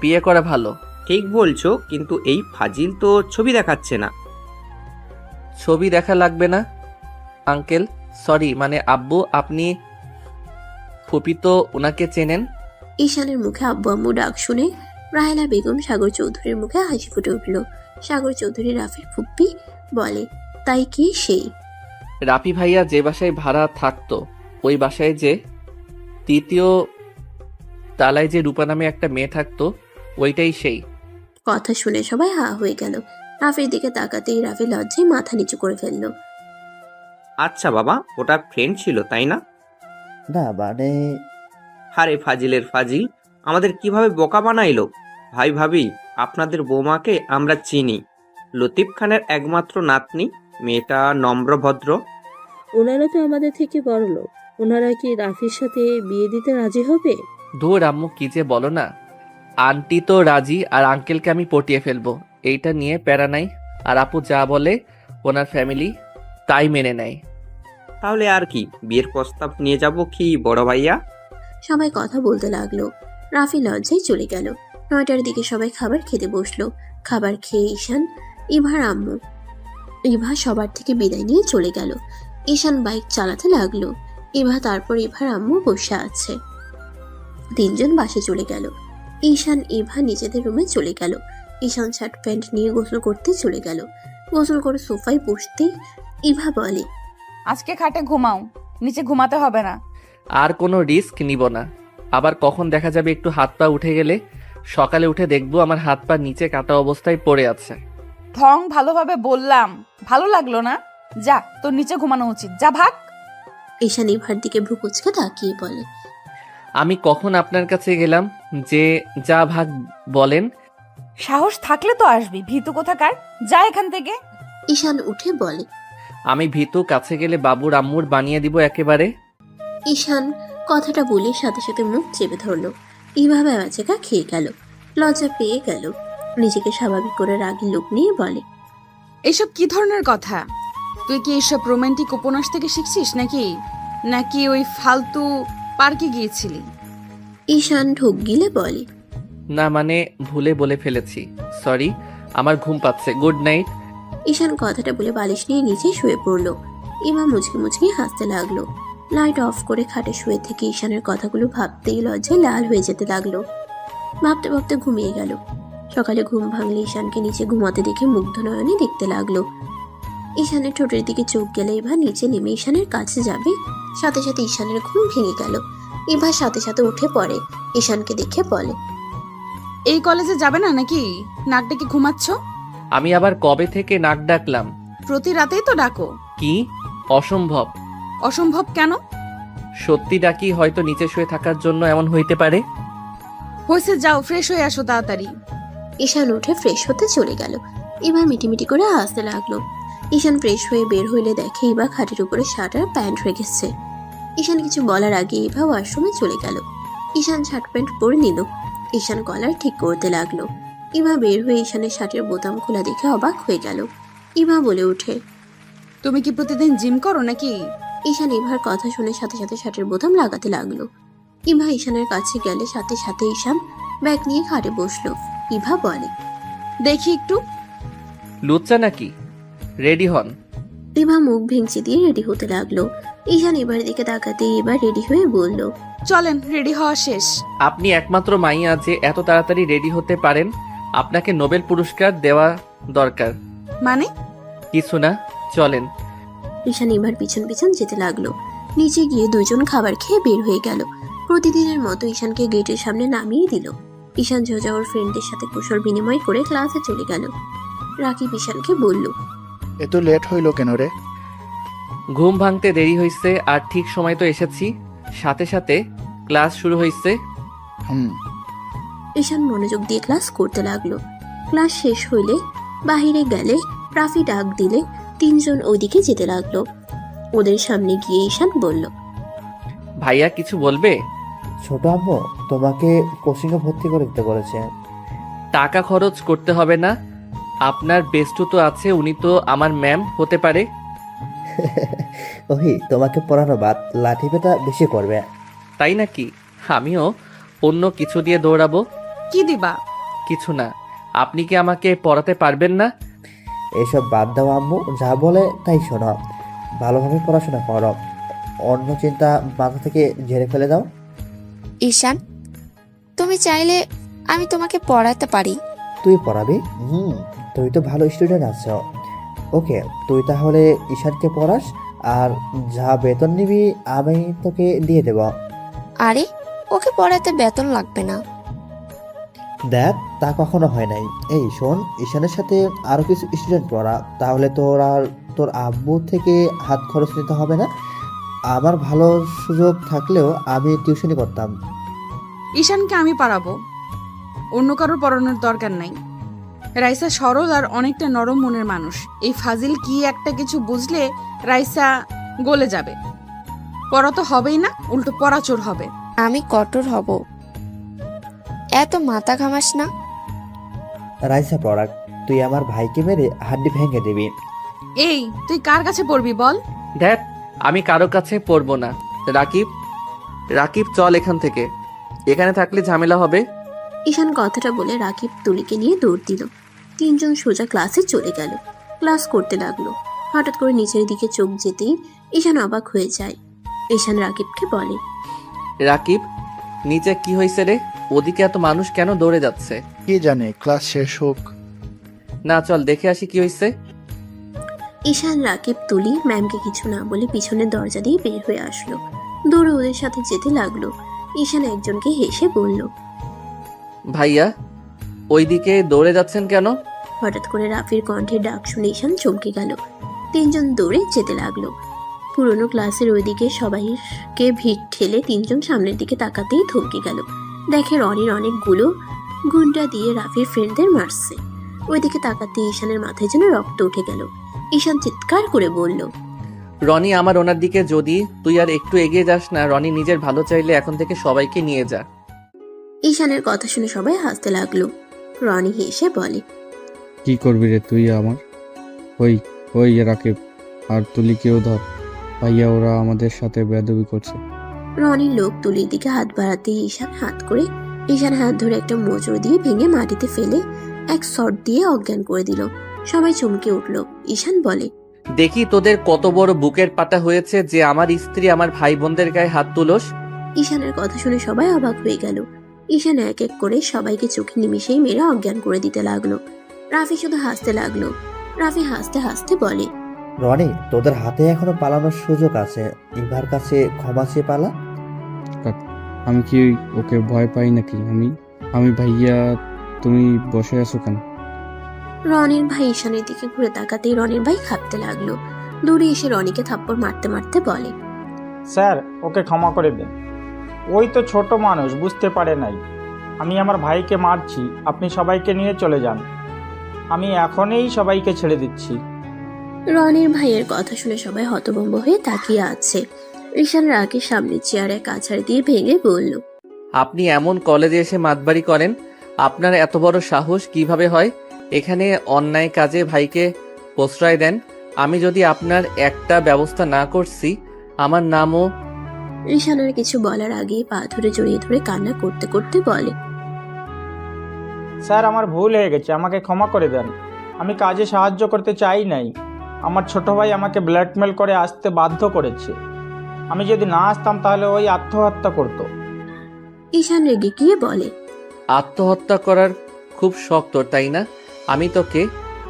বিয়ে করা ভালো। ঠিক বলছো, কিন্তু এই ফাজিল তো ছবি দেখাচ্ছে না। ছবি দেখা লাগবে না আঙ্কেল, সরি মানে আব্বু, আপনি ফুপি তো ওনাকে চেনেন। ঈশানের মুখে আব্বু আম্মু ডাক শুনে রাহেলা বেগম সাগর চৌধুরীর মুখে হাসি ফুটে উঠল। সাগর চৌধুরী রাফির ফুপ্পি বলে, তাই কি সেই? রাফি ভাইয়া যে বাসায় ভাড়া থাকতো, ওই বাসায় যে তৃতীয় তালায় যে রূপা নামে একটা মেয়ে থাকতো, ওইটাই সেই। কথা শুনে সবাই হা হয়ে গেল। রাফির দিকে তাকাতেই রাফি লজ্জায় মাথা নিচু করে ফেলল। আচ্ছা বাবা, ওটা ফ্রেন্ড ছিল তাই না? না মানে, হারে ফাজিলের ফাজিল, আমাদের কিভাবে বোকা বানাইলো। ভাই ভাবি, আপনাদের বৌমাকে আমরা চিনি। লতিফ খানের একমাত্র নাতনি, মেয়েটা নম্র ভদ্র। ওনারা তো আমাদের থেকে বড় লোক, ওনারা কি রাফির সাথে বিয়ে দিতে রাজি হবে? ধুর আম্মু, কি যে বলো না। আন্টি তো রাজি, আর আঙ্কেলকে আমি পটিয়ে ফেলবো, এইটা নিয়ে প্যারা নাই। আর আপু যা বলে ওনার ফ্যামিলি তাই মেনে নেয়। তাহলে আর কি, বিয়ের প্রস্তাব নিয়ে যাব কি বড় ভাইয়া? সবাই কথা বলতে লাগলো। রাফি লজ্জায় চলে গেল। 9টার দিকে সবাই খাবার খেতে বসলো। খাবার খেয়ে ঈশান, ইভার আম্মু। ইভা সবার থেকে বিদায় নিয়ে চলে গেল। ঈশান বাইক চালাতে লাগলো। ইভা তারপর ইভার আম্মু বসে আছে। তিনজন বাসে চলে গেল। ঈশান ইভা নিজেদের রুমে চলে গেল। ঈশান শার্ট প্যান্ট নিয়ে গোসল করতে চলে গেল। গোসল করে সোফায় বসতেই ইভা বলে, আজকে খাটে ঘুমাও, নিচে ঘুমাতে হবে না। আর কোনো রিস্ক নিব না। আবার কখন দেখা যাবে একটু হাত পা উঠে গেলে, সকালে উঠে দেখবো আমার হাত পা নিচে কাটা অবস্থায় পড়ে আছে। ঢং ভালোভাবে বললাম, ভালো লাগলো না? যা, তোর নিচে ঘুমানো উচিত, যা ভাগ। ঈশান ইভার দিকে ভ্রু কুচকে তাকিয়ে বলে, আমি কখন আপনার কাছে গেলাম যে যা ভাগ বলেন? সাহস থাকলে তো আসবি, ভীতু কোথাকার, যা এখান থেকে। ঈশান উঠে বলে, আমি ভীতু, কাছে গেলে বাবুর আম্মুর বানিয়ে দিব একেবারে। ঈশান কথাটা বলে সাথে সাথে মুখ চেপে ধরলো। ইভা বেচাকা খেয়ে গেল, লজ্জা পেয়ে গেল। নিজেকে স্বাভাবিক করে রাগী লোক নিয়ে বলে, এসব কি ধরনের কথা? তুই কি এসব রোমান্টিক উপন্যাস থেকে শিখছিস নাকি নাকি ওই ফালতু পার্কে গিয়েছিলি? ঈশান ঢোক গিলে বলে, না মানে ভুলে বলে ফেলেছি, সরি, আমার ঘুম পাচ্ছে, গুড নাইট। ঈশান কথাটা বলে বালিশ নিয়ে নিচে শুয়ে পড়লো। ইভা মুচকি মুচকি হাসতে লাগলো। লাইট অফ করে খাটে শুয়ে থেকে ঈশানের কথাগুলো ভাবতেই লজ্জায় লাল হয়ে যেতে লাগলো। ভাবতে ভাবতে ঘুমিয়ে গেল। সকালে ঘুম ভাঙলে ঈশানকে নিচে ঘুমাতে দেখে মুগ্ধ নয়নে দেখতে লাগলো। ঈশানের ঠোঁটের দিকে চোখ গেলে ইভা নিচে নেমে ঈশানের কাছে যাবে, সাথে সাথে ঈশানের ঘুম ভেঙে গেল। ইভা সাথে সাথে উঠে পড়ে, ঈশানকে দেখে বলে, এই কলেজে যাবে না নাকি? নাক ডেকে ঘুমাচ্ছ? আমি আবার কবে থেকে নাক ডাকলাম? প্রতি রাতেই তো ডাকো। কি অসম্ভব? অসম্ভব কেন? সত্যি ডাকি, হয়তো নিচে শুয়ে থাকার জন্য এমন হইতে পারে। হয়েছে, যাও ফ্রেশ হয়ে আসো তাড়াতাড়ি। ঈশান উঠে ফ্রেশ হতে চলে গেল। ইভা মিটিমিটি করে হাসতে লাগলো। ঈশান ফ্রেশ হয়ে বের হইলে দেখে ইভা খাটের উপরে শার্ট আর প্যান্ট রেখেছে। ঈশান কিছু বলার আগে ইভা ওয়াশরুমে চলে গেল। ঈশান শার্ট প্যান্ট পরে নিল। ঈশান কলার ঠিক করতে লাগলো। ইভা বের হয়ে ঈশানের শার্টের বোতাম খোলা দেখে অবাক হয়ে গেল। ইভা বলে ওঠে, তুমি কি প্রতিদিন জিম করো নাকি? ঈশান ইভার কথা শুনে সাথে সাথে শার্টের বোতাম লাগাতে লাগলো। ইভা ঈশানের কাছে গেলে সাথে সাথে ঈশান ব্যাগ নিয়ে খাটে বসলো। ইভা বলে, দেখি একটু। লুচ্চা নাকি? রেডি হন। ইভা মুখ ভেঙচি দিয়ে রেডি হতে লাগলো। ঈশান এবার দিকে তাকাতে এবার রেডি হয়ে বলল, চলেন, রেডি হওয়া শেষ। আপনি একমাত্র মাইয়া যে এত তাড়াতাড়ি রেডি হতে পারেন। আপনাকে নোবেল পুরস্কার দেওয়া দরকার। মানে? কিছু না, চলেন। ঈশান এবার পিছন পিছন যেতে লাগলো। নিচে গিয়ে দুইজন খাবার খেয়ে বের হয়ে গেল। প্রতিদিনের মতো ঈশানকে গেটের সামনে নামিয়ে দিল। ঈশান সোজা ওর ফ্রেন্ডের সাথে কুশল বিনিময় করে ক্লাসে চলে গেল। রাকিব ঈশানকে বলল, এত লেট হইল কেন রে? ঘুম ভাঙতে দেরি হয়েছে, আর ঠিক সময় তো এসেছি। সাথে সাথে ক্লাস শুরু হয়েছে। ঈশান মনোযোগ দিয়ে ক্লাস করতে লাগলো। ক্লাস শেষ হইলে বাহিরে গেলে রাফি ডাক দিলে তিনজন ওইদিকে যেতে লাগলো। ওদের সামনে গিয়ে ঈশান বলল, ভাইয়া কিছু বলবে? ছোট আম্মু তোমাকে কোচিংয়ে ভর্তি করে দিতে বলেছে। টাকা খরচ করতে হবে না। আপনার বেস্টু তো আছে, উনি তো আমার ম্যাম হতে পারে। ওহি তোমাকে পড়ানো বাদ লাঠি পেটা বেশি করবে। তাই নাকি? আমিও অন্য কিছু দিয়ে দৌড়াবো। কি দিবা? কিছু না। আপনি কি আমাকে পড়াতে পারবেন না? এইসব বাদ দাও আম্মু, যা বলে তাই শোনো। ভালোভাবে পড়াশোনা করো, অন্য চিন্তা মাথা থেকে ঝেড়ে ফেলে দাও। ঈশান, তুমি চাইলে আমি তোমাকে পড়াতে পারি। তুই পড়াবি? তুই তো ভালো স্টুডেন্ট আছো। ওকে, তুই তাহলে ঈশানকে পড়াস, আর যা বেতন নিবি আমি তোকে দিয়ে দেব। আরে, ওকে পড়াতে বেতন লাগবে না। দেখ, তা কখনো হয় নাই। এই শোন, ঈশানের সাথে আরো কিছু স্টুডেন্ট পড়া, তাহলে তোর আর তোর আব্বু থেকে হাত খরচ নিতে হবে না। আমার ভালো সুযোগ থাকলেও আমি টিউশনি করতাম। ঈশানকে আমি পারাবো, অন্য কারোর পড়ানোর দরকার নাই। রাইসা সরল আর অনেকটা নরম মনের মানুষ। এই ফাজিল কি একটা কিছু বুঝলে রাইসা গলে যাবে। পড়া তো হবেই না, উল্টো পড়াচোর হবে। আমি কঠোর হব, এত মাথা ঘামাস না। রাইসা পড়াক, তুই আমার ভাইকে মেরে হাড্ডি ভেঙে দিবি। এই, তুই কার কাছে পড়বি বল? দেখ, আমি কারো কাছে পড়বো না। রাকিব, রাকিব চল এখান থেকে, এখানে থাকলে ঝামেলা হবে। ঈশান কথাটা বলে রাকিব তুলিকে নিয়ে দৌড় দিল। তিনজন সোজা ক্লাসে চলে গেল। ক্লাস করতে লাগলো। হঠাৎ করে নিচের দিকে চোখ যেতেই ঈশান অবাক হয়ে যায়। ঈশান রাকিবকে বলে, রাকিব, নিচে কি হয়েছে রে? ওদিকে এত মানুষ কেন দৌড়ে যাচ্ছে? কি জানে, ক্লাস শেষ হোক না, চল দেখে আসি কি হয়েছে। ঈশান রাকিব তুলি ম্যামকে কিছু না বলে পিছনের দরজা দিয়ে বের হয়ে আসলো। দৌড়ে ওদের সাথে যেতে লাগলো। ঈশান একজনকে হেসে বলল, ভাইয়া, ওইদিকে দৌড়ে যাচ্ছেন কেন? হঠাৎ করে রাফির কণ্ঠে ডাক শুনে ঈশান চমকে গেল। তিনজন দৌড়ে যেতে লাগলো। পুরনো ক্লাসের ওইদিকে সবাইকে ভিড় ঠেলে তিনজন সামনের দিকে তাকাতেই থমকে গেল। দেখে রনির অনেকগুলো গুন্ডা দিয়ে রাফির ফ্রেন্ডদের মারছে। ওইদিকে তাকাতে ঈশানের মাথায় যেন রক্ত উঠে গেল। ঈশান চিৎকার করে বলল, রনি, আমার ওনার দিকে যদি তুই আর একটু এগিয়ে যাস না। রনি নিজের ভালো চাইলে এখন থেকে সবাইকে নিয়ে যা। ঈশানের কথা শুনে সবাই হাসতে লাগলো। রনি হেসে বলে, কি করবি রে তুই আমার? ওই ওই রাকিব আর তুলিকেও ধর, ভাইয়া ওরা আমাদের সাথে বেয়াদবি করছে। রনির লোক তুলির দিকে হাত বাড়াতে ঈশান হাত ধরে একটা মোচড় দিয়ে ভেঙে মাটিতে ফেলে এক শট দিয়ে অজ্ঞান করে দিল। সবাই চমকে উঠল। ঈশান বলে, দেখি তোদের কত বড় বুকের পাটা হয়েছে যে আমার স্ত্রী আমার ভাই বোনদের গায়ে হাত তুলোস। ঈশানের কথা শুনে সবাই অবাক হয়ে গেল। ঈশান এক এক করে সবাইকে চোখে নিমিশেই মেরে অজ্ঞান করে দিতে লাগলো। রাফি শুধু হাসতে লাগলো। রাফি হাসতে হাসতে বলে, রনি, তোদের হাতে এখনো পালানোর সুযোগ আছে। ইভার কাছে ক্ষমা চেয়ে পালা। আমি কি ওকে ভয় পাই নাকি? আমি ভাইয়া, তুমি বসে আছো কেন? রনির ভাই ঈশানের দিকে ঘুরে তাকাতেই রনির ভাই কাঁপতে লাগলো। দূরে এসে রনিকে থাপ্পড় মারতে মারতে বলে, স্যার, ওকে ক্ষমা করে দেন। ওই তো ছোট মানুষ, বুঝতে পারে নাই। আমি আমার ভাইকে মারছি, আপনি সবাইকে নিয়ে চলে যান। আমি এখনই সবাইকে ছেড়ে দিচ্ছি। রনির ভাইয়ের কথা শুনে সবাই হতভম্ব হয়ে তাকিয়ে আছে। ঈশান রাগের সামনে চেয়ারে কাছাড় দিয়ে ভেঙে বলল, আপনি এমন কলেজে এসে মাতবাড়ি করেন? আপনার এত বড় সাহস কিভাবে হয়? এখানে অন্যায় কাজে ভাইকে প্রশ্রয় দেন। আমি যদি আপনার একটা ব্যবস্থা না করছি, আমার নামও। ঈশানের কিছু বলার আগেই পা ধরে জড়িয়ে ধরে কান্না করতে করতে বলে, স্যার, আমার ভুল হয়ে গেছে, আমাকে ক্ষমা করে দেন। আমি কাজে সাহায্য করতে চাই নাই। আমার ছোট ভাই আমাকে ব্ল্যাকমেল করে আসতে বাধ্য করেছে। আমি যদি না আসতাম তাহলে ওই আত্মহত্যা করত। ঈশান রেগে গিয়ে বলে, আত্মহত্যা করার খুব শখ তোর, তাই না? আমি তোকে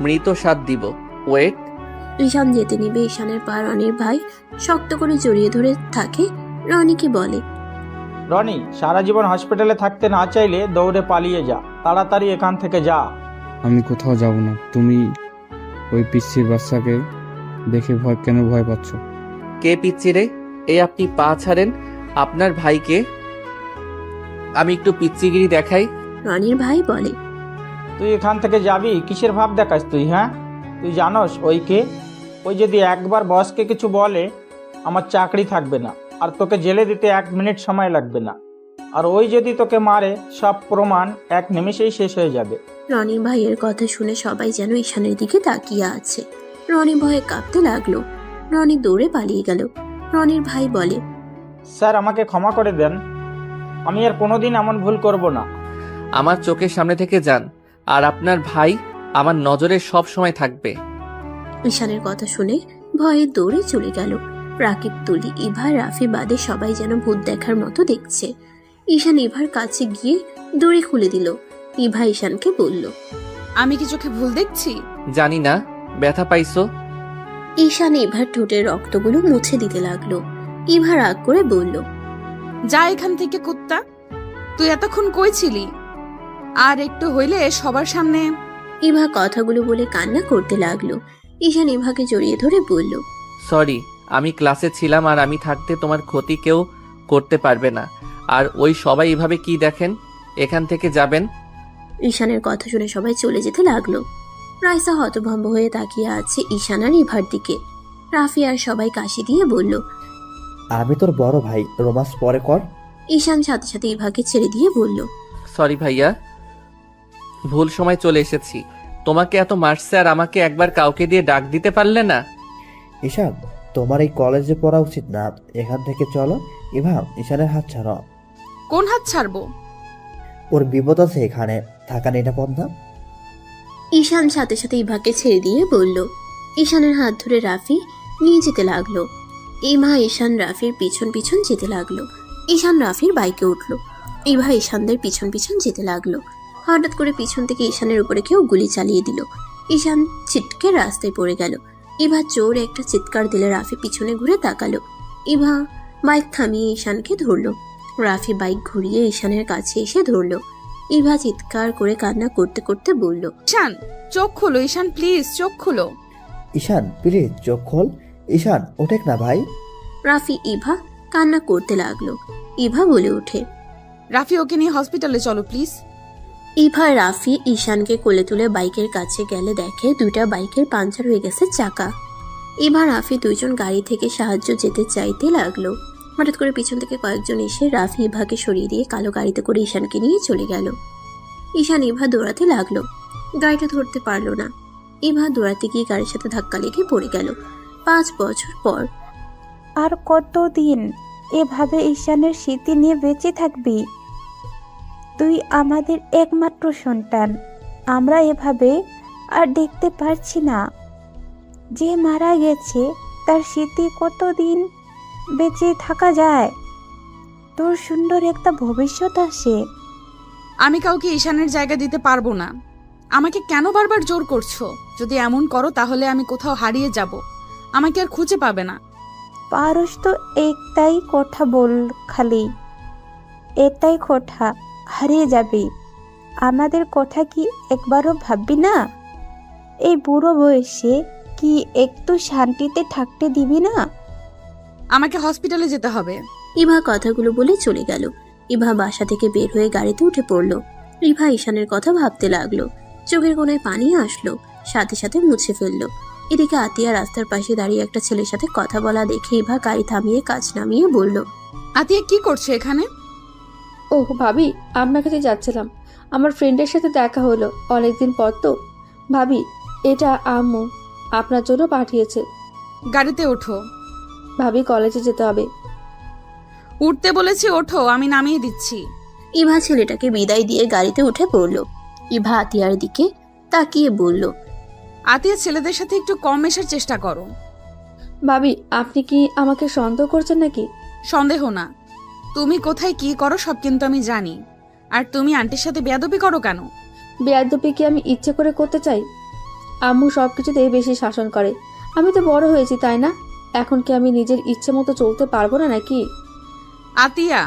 মৃত সাথ দিব। ওয়েট। ঈশান যেতে নিবে ঈশানের পা রনির ভাই শক্ত করে জড়িয়ে ধরে থাকে। রনিকে বলে, রনি, সারা জীবন হসপিটালে থাকতে না চাইলে দৌড়ে পালিয়ে যা। তাড়াতাড়ি এখান থেকে যা। আমি কোথাও যাব না। তুমি ওই পিচ্ছির বাচ্চাকে দেখে কেন ভয় পাচ্ছ? কে পিচ্ছি রে? এই আপনি পা ছাড়েন। আপনার ভাইকে আমি একটু পিচ্ছিগিরি দেখাই। রনির ভাই বলে, তুই এখান থেকে যাবি? কিসের ভাব দেখাস তুই? হ্যাঁ, তুই জানোস ওই কে? ওই যদি একবার বসকে কিছু বলে, আমার চাকরি থাকবে না, আর তোকে জেলে দিতে 1 মিনিট সময় লাগবে না। আর ওই যদি তোকে মারে, সব প্রমাণ 1 নিমেষেই শেষ হয়ে যাবে। রনির ভাইয়ের কথা শুনে সবাই যেন ঈশানের দিকে তাকিয়ে আছে। রনি ভয়ে কাঁপতে লাগলো। রনি দৌড়ে পালিয়ে গেল। রনির ভাই বলে, স্যার, আমাকে ক্ষমা করে দেন। আমি আর কোনোদিন এমন ভুল করব না। আমার চোখের সামনে থেকে যান, আর আপনার ভাই আমার নজরে সব সময় থাকবে। ঈশানের কথা শুনে ভয়ে দৌড়ে চলে গেল। রাকিব, তুলি, ইভা, রাফি বাদে সবাই যেন ভূত দেখার মতো দেখছে। ঈশান ইভার কাছে গিয়ে দড়ি খুলে দিল। ইভা ঈশানকে বলল, আমি কি চোখে ভুল দেখছি? জানি না। ব্যথা পাইছো? ঈশান ইভার ঠোঁটের রক্তগুলো মুছে দিতে লাগলো। ইভা রাগ করে বলল, যা এখান থেকে কুত্তা। তুই এতক্ষণ কই ছিলি? আর একটু হইলে সবার সামনে। ইভা কথাগুলো বলে কান্না করতে লাগলো। ঈশান ইভাকে জড়িয়ে ধরে বলল, সরি, আমি ক্লাসে ছিলাম, আর আমি থাকতে তোমার ক্ষতি কেউ করতে পারবে না। আর ওই সবাই এভাবে কি দেখেন? এখান থেকে যাবেন। ঈশানের কথা শুনে সবাই চলে যেতে লাগলো। রাইসা হতভম্ব হয়ে তাকিয়ে আছে ঈশান আর ইভার দিকে। রাফি আর সবাই কাশি দিয়ে বলল, আমি তোর বড় ভাই, রোমান্স পরে কর। ঈশান সাথে সাথে ইভাকে ছেড়ে দিয়ে বলল, সরি ভাইয়া, ভুল সময় চলে এসেছি। তোমাকে এত মারছে, আর আমাকে একবার কাউকে দিয়ে ডাক দিতে পারলে না? ঈশান, তোমার এই কলেজে পড়া উচিত না। এখান থেকে চলো। ইভা, ঈশানের হাত ছাড়ো। কোন হাত ছাড়বো? ওর বিপদ আছে, এখানে থাকা নিরাপদ না। ঈশান সাথে সাথে ইভাকে ছেড়ে দিয়ে বলল। ঈশানের হাত ধরে রাফি নিয়ে যেতে লাগলো। ইভা ঈশান রাফির পিছন পিছন যেতে লাগলো। ঈশান রাফির বাইকে উঠলো। ইভা ঈশানদের পিছন পিছন যেতে লাগলো। হঠাৎ করে পিছন থেকে ঈশানের উপরে কেউ গুলি চালিয়ে দিল। ঈশান ছিটকে রাস্তায় পড়ে গেল। ইভা জোরে একটা চিৎকার দিলে রাফি পিছনে ঘুরে তাকালো। ইভা বাইক থামিয়ে ঈশানকে ধরলো। রাফি বাইক ঘুরিয়ে ঈশানের কাছে এসে ধরলো। ইভা চিৎকার করে কান্না করতে করতে বলল, ঈশান, চোখ খোলো। ঈশান, প্লিজ চোখ খোলো। ঈশান, প্লিজ চোখ খোল। ঈশান, ওঠেক না ভাই। রাফি ইভা কান্না করতে লাগলো। ইভা বলে ওঠে, রাফি, ওকে নিয়ে হসপিটালে চলো প্লিজ। ইভা রাফি ঈশানকে কোলে তুলে বাইকের কাছে গেলে দেখে দুইটা বাইকের পাঞ্চার হয়ে গেছে চাকা। ইভা রাফি দুইজন গাড়ি থেকে সাহায্য যেতে চাইতে লাগলো। হঠাৎ করে পিছন থেকে কয়েকজন এসে রাফি ইভাকে সরিয়ে দিয়ে কালো গাড়িতে করে ঈশানকে নিয়ে চলে গেল। ঈশান ইভা দৌড়াতে লাগলো। গাড়িটা ধরতে পারলো না। ইভা দৌড়াতে গিয়ে গাড়ির সাথে ধাক্কা লেগে পড়ে গেল। 5 বছর পর। আর কতদিন এভাবে ঈশানের স্মৃতি নিয়ে বেঁচে থাকবি? তুই আমাদের একমাত্র সন্তান। আমরা এভাবে আর দেখতে পারছি না। যে মারা গেছে তার স্মৃতি কতদিন বেঁচে থাকা যায়? তোর সুন্দর একটা ভবিষ্যৎ আছে। আমি কাউকে ঈশানের জায়গা দিতে পারবো না। আমাকে কেন বারবার জোর করছো? যদি এমন করো তাহলে আমি কোথাও হারিয়ে যাব, আমাকে আর খুঁজে পাবে না। পারস তো একটাই কথা বল, খালি এটাই কথা, হারিয়ে যাবি। আমাদের কথা কি একবারও ভাববি না? এই বুড়ো বয়সে কি একটু শান্তিতে থাকতে দিবি না? আমাকে হসপিটালে যেতে হবে। ইভা কথাগুলো বলে চলে গেল। ইভা বাসা থেকে বের হয়ে গাড়িতে উঠে পড়লো। ইভা ঈশানের কথা ভাবতে লাগলো। চোখের কোণায় পানি আসলো, সাথে সাথে মুছে ফেললো। এদিকে আতিয়া রাস্তার পাশে দাঁড়িয়ে একটা ছেলের সাথে কথা বলা দেখে ইভা গাড়ি থামিয়ে কাজ নামিয়ে বলল, আতিয়া কি করছে এখানে? ওহ ভাবি, আপনার কাছে যাচ্ছিলাম। আমার ফ্রেন্ডের সাথে দেখা হলো অনেকদিন পর তো। ভাবি, এটা আম্মু আপনার জন্য পাঠিয়েছে। গাড়িতে ওঠো। ভাবি, কলেজে যেতে হবে। উঠতে বলেছি, ওঠো, আমি নামিয়ে দিচ্ছি। ইভা ছেলেটাকে বিদায় দিয়ে গাড়িতে উঠে পড়ল। ইভা আতিয়ার দিকে তাকিয়ে বলল, আতিয়া, ছেলেদের সাথে একটু কম মেশার চেষ্টা করো। ভাবি, আপনি কি আমাকে সন্দেহ করছেন নাকি? সন্দেহ না, তুমি কোথায় কি করো সব কিন্তু আমি জানি। আর তুমি আন্টির সাথে বেয়াদবি করো কেন? বেয়াদবি কি আমি ইচ্ছে করে করতে চাই? আম্মু সবকিছুতেই বেশি শাসন করে। আমি তো বড় হয়েছি, তাই না? এখন কি আমি নিজের ইচ্ছে মতো চলতে পারবো না নাকি? আতিয়া,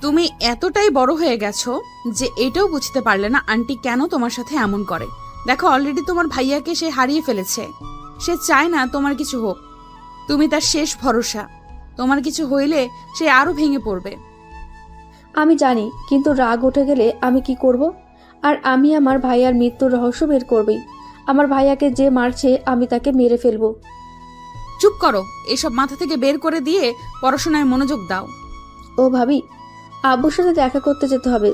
তুমি এতটাই বড় হয়ে গেছো যে এটাও বুঝতে পারলে না আন্টি কেন তোমার সাথে এমন করে। দেখো, অলরেডি তোমার ভাইয়াকে সে হারিয়ে ফেলেছে। সে চায় না তোমার কিছু হোক। তুমি তার শেষ ভরসা। তোমার কিছু হইলে সে আরো ভেঙে পড়বে। আমি জানি, কিন্তু রাগ উঠে গেলে আমি কি করব? আর আমি আমার ভাইয়ার মৃত্যুর রহস্য বের করবই। আমার ভাইয়াকে যে মারছে আমি তাকে মেরে ফেলবো। চুপ করো, এসব মাথা থেকে বের করে দিয়ে পড়াশোনায় মনোযোগ দাও। ও ভাবি, আব্বুর সাথে দেখা করতে যেতে হবে।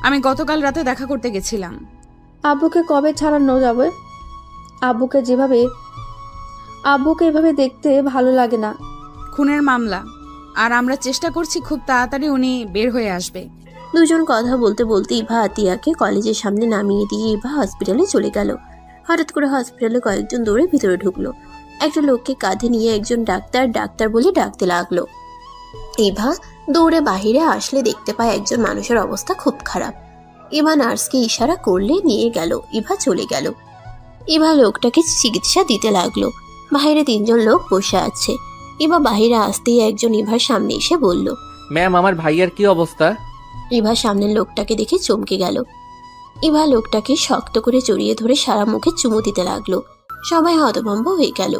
আমি গতকাল রাতে দেখা করতে গেছিলাম। আব্বুকে কবে ছাড়ানো যাবে? আব্বুকে এভাবে দেখতে ভালো লাগে না। খুনের মামলা, আর আমরা চেষ্টা করছি খুব তাড়াতাড়ি উনি বের হয়ে আসবে। দুজন কথা বলতে বলতে ইভা আতিয়াকে কলেজের সামনে নামিয়ে দিয়ে ইভা হসপিটালে চলে গেল। হঠাৎ করে হসপিটালে কয়েকজন দৌড়ে ভিতরে ঢুকলো। একটা লোককে কাঁধে নিয়ে একজন ডাক্তার ডাক্তার বলে ডাকতে লাগলো। ইভা দৌড়ে বাহিরে আসলে দেখতে পায় একজন মানুষের অবস্থা খুব খারাপ। ইভা নার্সকে ইশারা করলে নিয়ে গেল। ইভা চলে গেল। ইভা লোকটাকে চিকিৎসা দিতে লাগলো। বাইরে তিনজন লোক বসে আছে। ইভা বাহিরে আসতেই একজন ইভার সামনে এসে বলল, ম্যাম, আমার ভাইয়ার কি অবস্থা? ইভা সামনের লোকটাকে দেখে চমকে গেল। ইভা লোকটাকে শক্ত করে জড়িয়ে ধরে সারা মুখে চুমু দিতে লাগলো। সবাই হতভম্ব হয়ে গেল।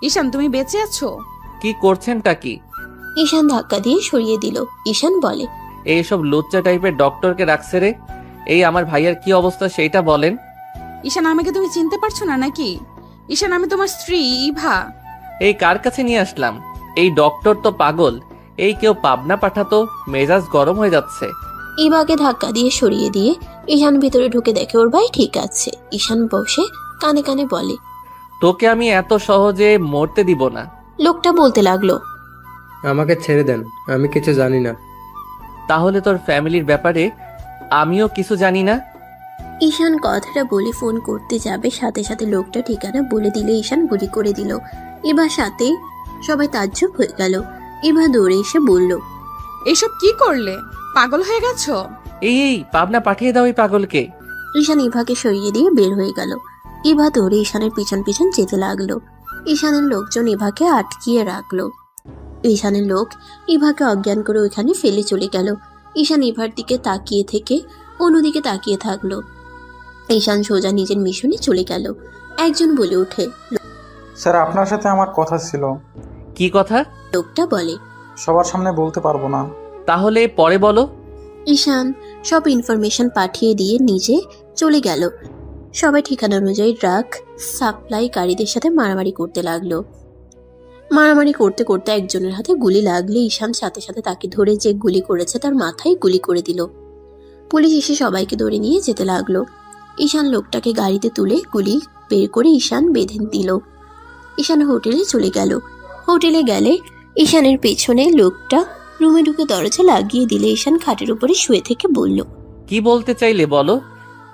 ঈশান, তুমি বেঁচে আছো? কি করছেনটা কি? ঈশান ধাক্কা দিয়ে সরিয়ে দিল। ঈশান বলে, এইসব লুচ্চা টাইপের ডক্টরকে রাখছে রে। এই আমার ভাইয়ার কি অবস্থা সেইটা বলেন। ঈশান, আমাকে তুমি চিনতে পারছো না নাকি? ঈশান, আমি তোমার স্ত্রী ইভা। এই কার কাছে নিয়ে আসলাম? এই ডক্টর তো পাগল। এই কেউ পাবনা পাঠাতো, মেজাজ গরম হয়ে যাচ্ছে। ইভাকে ধাক্কা দিয়ে সরিয়ে দিয়ে ঈশান ভিতরে ঢুকে দেখে ওর ভাই ঠিক আছে। ঈশান বসে কানে কানে বলে, তোকে আমি এত সহজে মরতে দিব না। লোকটা বলতে লাগলো, আমাকে ছেড়ে দেন, আমি কিছু জানি না। তাহলে তোর ফ্যামিলির ব্যাপারে আমিও কিছু জানি না? ঈশান কথাটা বলে ফোন করতে যাবে, সাথে সাথে লোকটা ঠিকানা বলে দিলে ঈশান গুলি করে দিল। এবার সাথে সবাই তাজ্জব হয়ে গেল। এবার দৌড়ে এসে বলল, এসব কি করলে? পাগল হয়ে গেছো? এই পাবনা পাঠিয়ে দাও এই পাগলকে। ঈশান ইভাকে সরিয়ে দিয়ে বের হয়ে গেল। ইভা দৌড়ে ঈশানের পিছন পিছন যেতে লাগলো। ঈশানের লোকজন ইভাকে আটকিয়ে রাখলো। ঈশানের লোক ইভাকে অজ্ঞান করে ওইখানে ফেলে চলে গেল। ঈশান ইভার দিকে তাকিয়ে থেকে অন্যদিকে তাকিয়ে থাকলো। ঈশান সোজা নিজের মিশনে চলে গেল। একজন বলে ওঠে, স্যার, আপনার সাথে আমার কথা ছিল। কি কথা? লোকটা বলে, সবার সামনে বলতে পারবো না। তাহলে পরে বলো। ঈশান সব ইনফরমেশন পাঠিয়ে দিয়ে নিজে চলে গেল। সবাই ঠিকানা অনুযায়ী ড্রাগ সাপ্লাইকারীদের সাথে মারামারি করতে লাগলো। মারামারি করতে করতে একজনের হাতে গুলি লাগলে ঈশান সাথে সাথে তাকে ধরে যে গুলি করেছে তার মাথায় গুলি করে দিল। পুলিশ এসে সবাইকে ধরে নিয়ে যেতে লাগলো। ঈশান লোকটাকে গাড়িতে তুলে গুলি বের করে ঈশান বেঁধে দিল। ঈশান হোটেলে চলে গেল। হোটেলে গেলে ঈশানের পেছনে লোকটা রুমে ঢুকে দরজা লাগিয়ে দিলে ঈশান খাটের উপরে শুয়ে থেকে বলল, কি বলতে চাইলে বলো।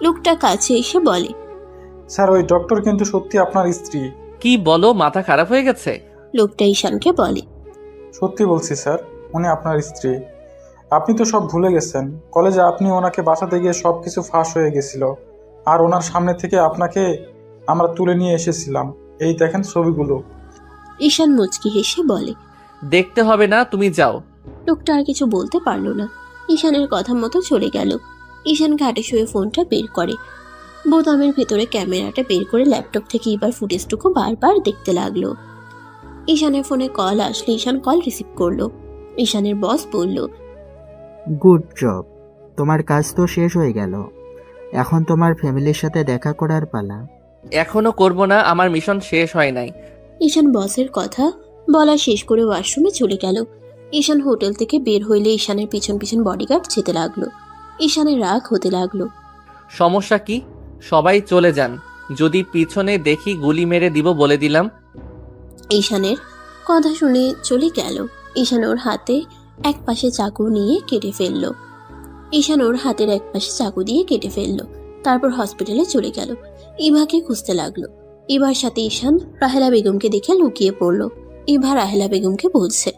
লোকটা কাছে এসে বলে, স্যার, ওই ডক্টর কিন্তু সত্যি আপনার স্ত্রী। কি বলো, মাথা খারাপ হয়ে গেছে? লোকটা ঈশানকে বলে, সত্যি বলছি স্যার, উনি আপনার স্ত্রী। আপনি তো সব ভুলে গেছেন। কলেজে আপনি ওনাকে বাঁচাতে গিয়ে সব কিছু ফাঁস হয়ে গেছিল, আর ওনার সামনে থেকে আপনাকে আমরা তুলে নিয়ে এসেছিলাম। এই দেখেন ছবিগুলো। ঈশান মুচকি হেসে বলে। দেখতে হবে না, তুমি যাও। লোকটা আর কিছু বলতে পারলো না, ঈশানের কথা মতো চলে গেল। ঈশান ঘাটে শুয়ে ফোনটা বের করে, বোতামের ভেতরে ক্যামেরাটা বের করে ল্যাপটপ থেকে এবার ফুটেজটুকু বারবার দেখতে লাগলো। ঈশানের ফোনে কল আসলে ঈশান কল রিসিভ করলো। ঈশানের বস বলল, গুড জব, তোমার কাজ তো শেষ হয়ে গেল। এখন তোমার ফ্যামিলির সাথে দেখা করার পালা। এখনো করব না, আমার মিশন শেষ হয় নাই। ঈশান বসের কথা বলা শেষ করে ওয়াশরুমে চলে গেল। ঈশান হোটেল থেকে বের হইলে ঈশানের পিছন পিছন বডিগার্ড যেতে লাগলো। ঈশানের রাগ হতে লাগলো। সমস্যা কি? সবাই চলে যান, যদি পিছনে দেখি গুলি মেরে দিব বলে দিলাম। ঈশানের কথা শুনে চলে গেল। ঈশান ওর হাতে এক পাশে চাকু নিয়ে কেটে ফেললো। ঈশান ওর হাতের এক পাশে চাকু দিয়ে কেটে ফেললো। তারপর হসপিটালে চলে গেল। ইভাকে খুঁজতে লাগলো। ইভার সাথে ঈশান রাহেলা বেগমকে দেখে লুকিয়ে পড়লো। ইভা রাহেলা বেগমকে বলছে,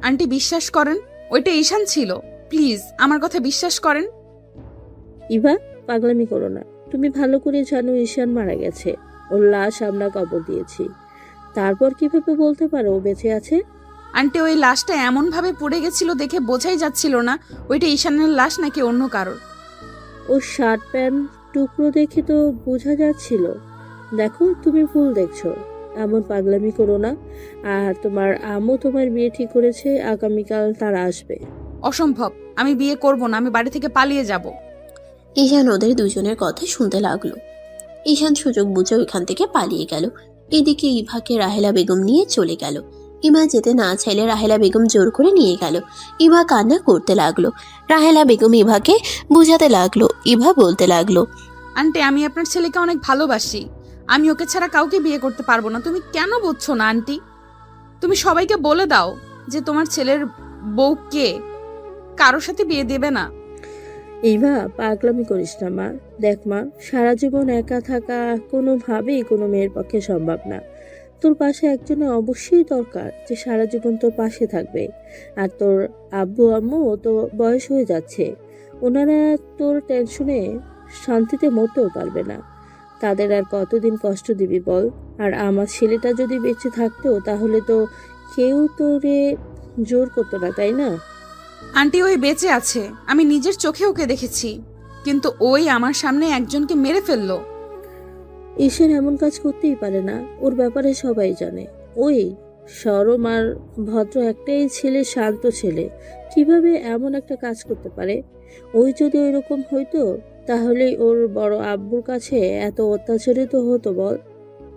আন্টি বিশ্বাস করেন, ওইটা ঈশান ছিল। প্লিজ আমার কথা বিশ্বাস করেন। ইভা, পাগলামি করো না। তুমি ভালো করে জানো ঈশান মারা গেছে। ওর লাশ আমরা কবর দিয়েছি। তারপর কিভাবে বলতে পারো ও বেঁচে আছে? আন্টি ওই লাশটা এমন ভাবে পুড়ে গেছিল দেখে বোঝাই যাচ্ছিল না ওইটা ঈশানের লাশ নাকি অন্য কারোর। ওর শার্ট প্যান্ট টুকরো দেখে তো বোঝা যাচ্ছিল। দেখো, তুমি ভুল দেখছো। এমন পাগলামি করো না। আর তোমার আম্মু তোমার বিয়ে ঠিক করেছে, আগামীকাল তারা আসবে। অসম্ভব, আমি বিয়ে করব না, আমি বাড়ি থেকে পালিয়ে যাব। ঈশান ওদের দুজনের কথা শুনতে লাগলো। ঈশান সুযোগ বুঝে ওইখান থেকে পালিয়ে গেল। এদিকে ইভাকে রাহেলা বেগম নিয়ে চলে গেল। ইভা যেতে না চাইলে রাহেলা বেগম জোর করে নিয়ে গেল। ইভা কান্না করতে লাগলো। রাহেলা বেগম ইভাকে বুঝাতে লাগলো। ইভা বলতে লাগলো, আন্টি আমি আপনার ছেলেকে অনেক ভালোবাসি, আমি ওকে ছাড়া কাউকে বিয়ে করতে পারবো না। তুমি কেন বুঝছো না আন্টি? তুমি সবাইকে বলে দাও যে তোমার ছেলের বউকে কারোর সাথে বিয়ে দেবে না। ইভা, পাগলামি করিস না মা। দেখ মা, সারা জীবন একা থাকা কোনোভাবেই কোনো মেয়ের পক্ষে সম্ভব না। তোর পাশে একজনে অবশ্যই দরকার যে সারা জীবন তোর পাশে থাকবে। আর তোর আব্বু আম্মু তো বয়স হয়ে যাচ্ছে, ওনারা তোর টেনশনে শান্তিতে মরতেও পারবে না। তাদের আর কতদিন কষ্ট দিবি বল? আর আমার ছেলেটা যদি বেঁচে থাকতো তাহলে তো কেউ তোরে জোর করতো না, তাই না? আন্টি ওই বেঁচে আছে, আমি নিজের চোখে ওকে দেখেছি, কিন্তু ওই আমার সামনে একজনকে মেরে ফেললো। ঈশান এমন কাজ করতেই পারে না, ওর ব্যাপারে সবাই জানে। ওই সরম আর ভদ্র একটাই ছেলে, শান্ত ছেলে, কিভাবে এমন একটা কাজ করতে পারে? ওই যদি ওইরকম হইতো তাহলে ওর বড় আব্বুর কাছে এত অত্যাচারিত হতো বল?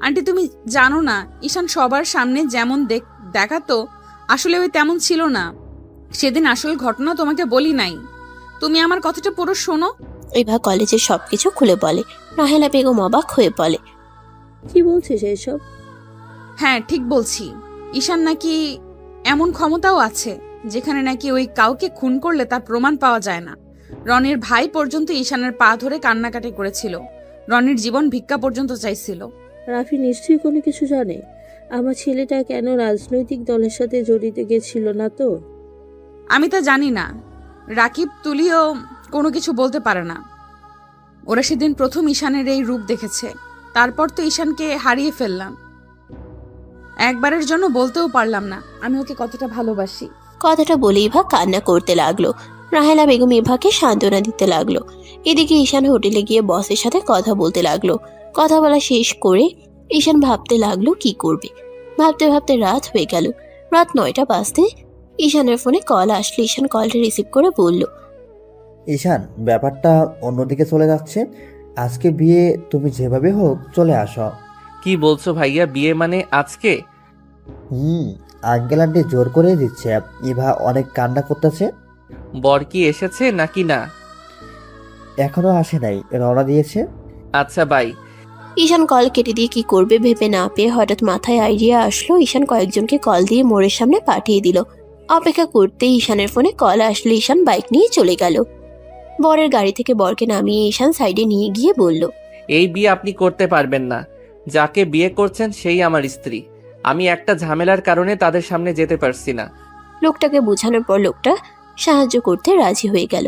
আন্টি তুমি জানো না, ঈশান সবার সামনে যেমন দেখাতো আসলে ওই তেমন ছিল না। সেদিন আসল ঘটনা তোমাকে বলি নাই, তুমি আমার কথাটা পুরো শোনো। ইভা কলেজের সবকিছু খুলে বলে। রাহেলা বেগম অবাক হয়ে বলে, কি বলছিস এসব? হ্যাঁ ঠিক বলছি, ঈশান নাকি এমন ক্ষমতাও আছে যেখানে নাকি ওই কাউকে খুন করলে তার প্রমাণ পাওয়া যায় না। রনির ভাই পর্যন্ত ঈশানের পা ধরে কান্নাকাটি করেছিল, রনির জীবন ভিক্ষা পর্যন্ত চাইছিল। রাফি নিশ্চয়ই কোনো কিছু জানে। আমার ছেলেটা কেন রাজনৈতিক দলের সাথে জড়িত গেছিল না তো? আমি তা জানি না, রাকিব তুলিও কোনো কিছু বলতে পারে না। ওরা সেদিন প্রথম ঈশানের এই রূপ দেখেছে, তারপর তো ঈশানকে হারিয়ে ফেললাম। একবারের জন্য বলতেও পারলাম না আমি ওকে কতটা ভালোবাসি। কথাটা বলে ইভা কান্না করতে লাগলো। রাহেলা বেগম ইভাকে সান্ত্বনা দিতে লাগলো। এদিকে ঈশান হোটেলে গিয়ে বসের সাথে কথা বলতে লাগলো। কথা বলা শেষ করে ঈশান ভাবতে লাগলো কি করবে। ভাবতে ভাবতে রাত হয়ে গেল। রাত 9টা বাজতে ঈশানের ফোনে কল আসলো। ঈশান কলটা রিসিভ করে বলল, ঈশান, ব্যাপারটা অন্যদিকে চলে যাচ্ছে। আজকে বিয়ে, তুমি যেভাবে হোক চলে আসো। কি বলছো ভাইয়া, বিয়ে মানে আজকে? আঙ্কেল আন্টি জোর করে দিচ্ছে। ইভা অনেক কান্না করতেছে। বর কি এসেছে নাকি না? এখনো আসে নাই, রওনা দিয়েছে। আচ্ছা বাই। ঈশান কল কেটে দিয়ে কি করবে ভেবে না পেয়ে হঠাৎ মাথায় আইডিয়া আসলো। ঈশান কয়েকজনকে কল দিয়ে মোড়ের সামনে পাঠিয়ে দিল। অপেক্ষা করতে ঈশানের ফোনে কল আসলে ঈশান বাইক নিয়ে চলে গেল। বরের গাড়ি থেকে বরকে নামিয়ে ঈশান সাইডে নিয়ে গিয়ে বলল, এই বিয়ে আপনি করতে পারবেন না। যাকে বিয়ে করছেন সেই আমার স্ত্রী। আমি একটা ঝামেলার কারণে তাদের সামনে যেতে পারছি না। লোকটাকে বোঝানোর পর লোকটা সাহায্য করতে রাজি হয়ে গেল।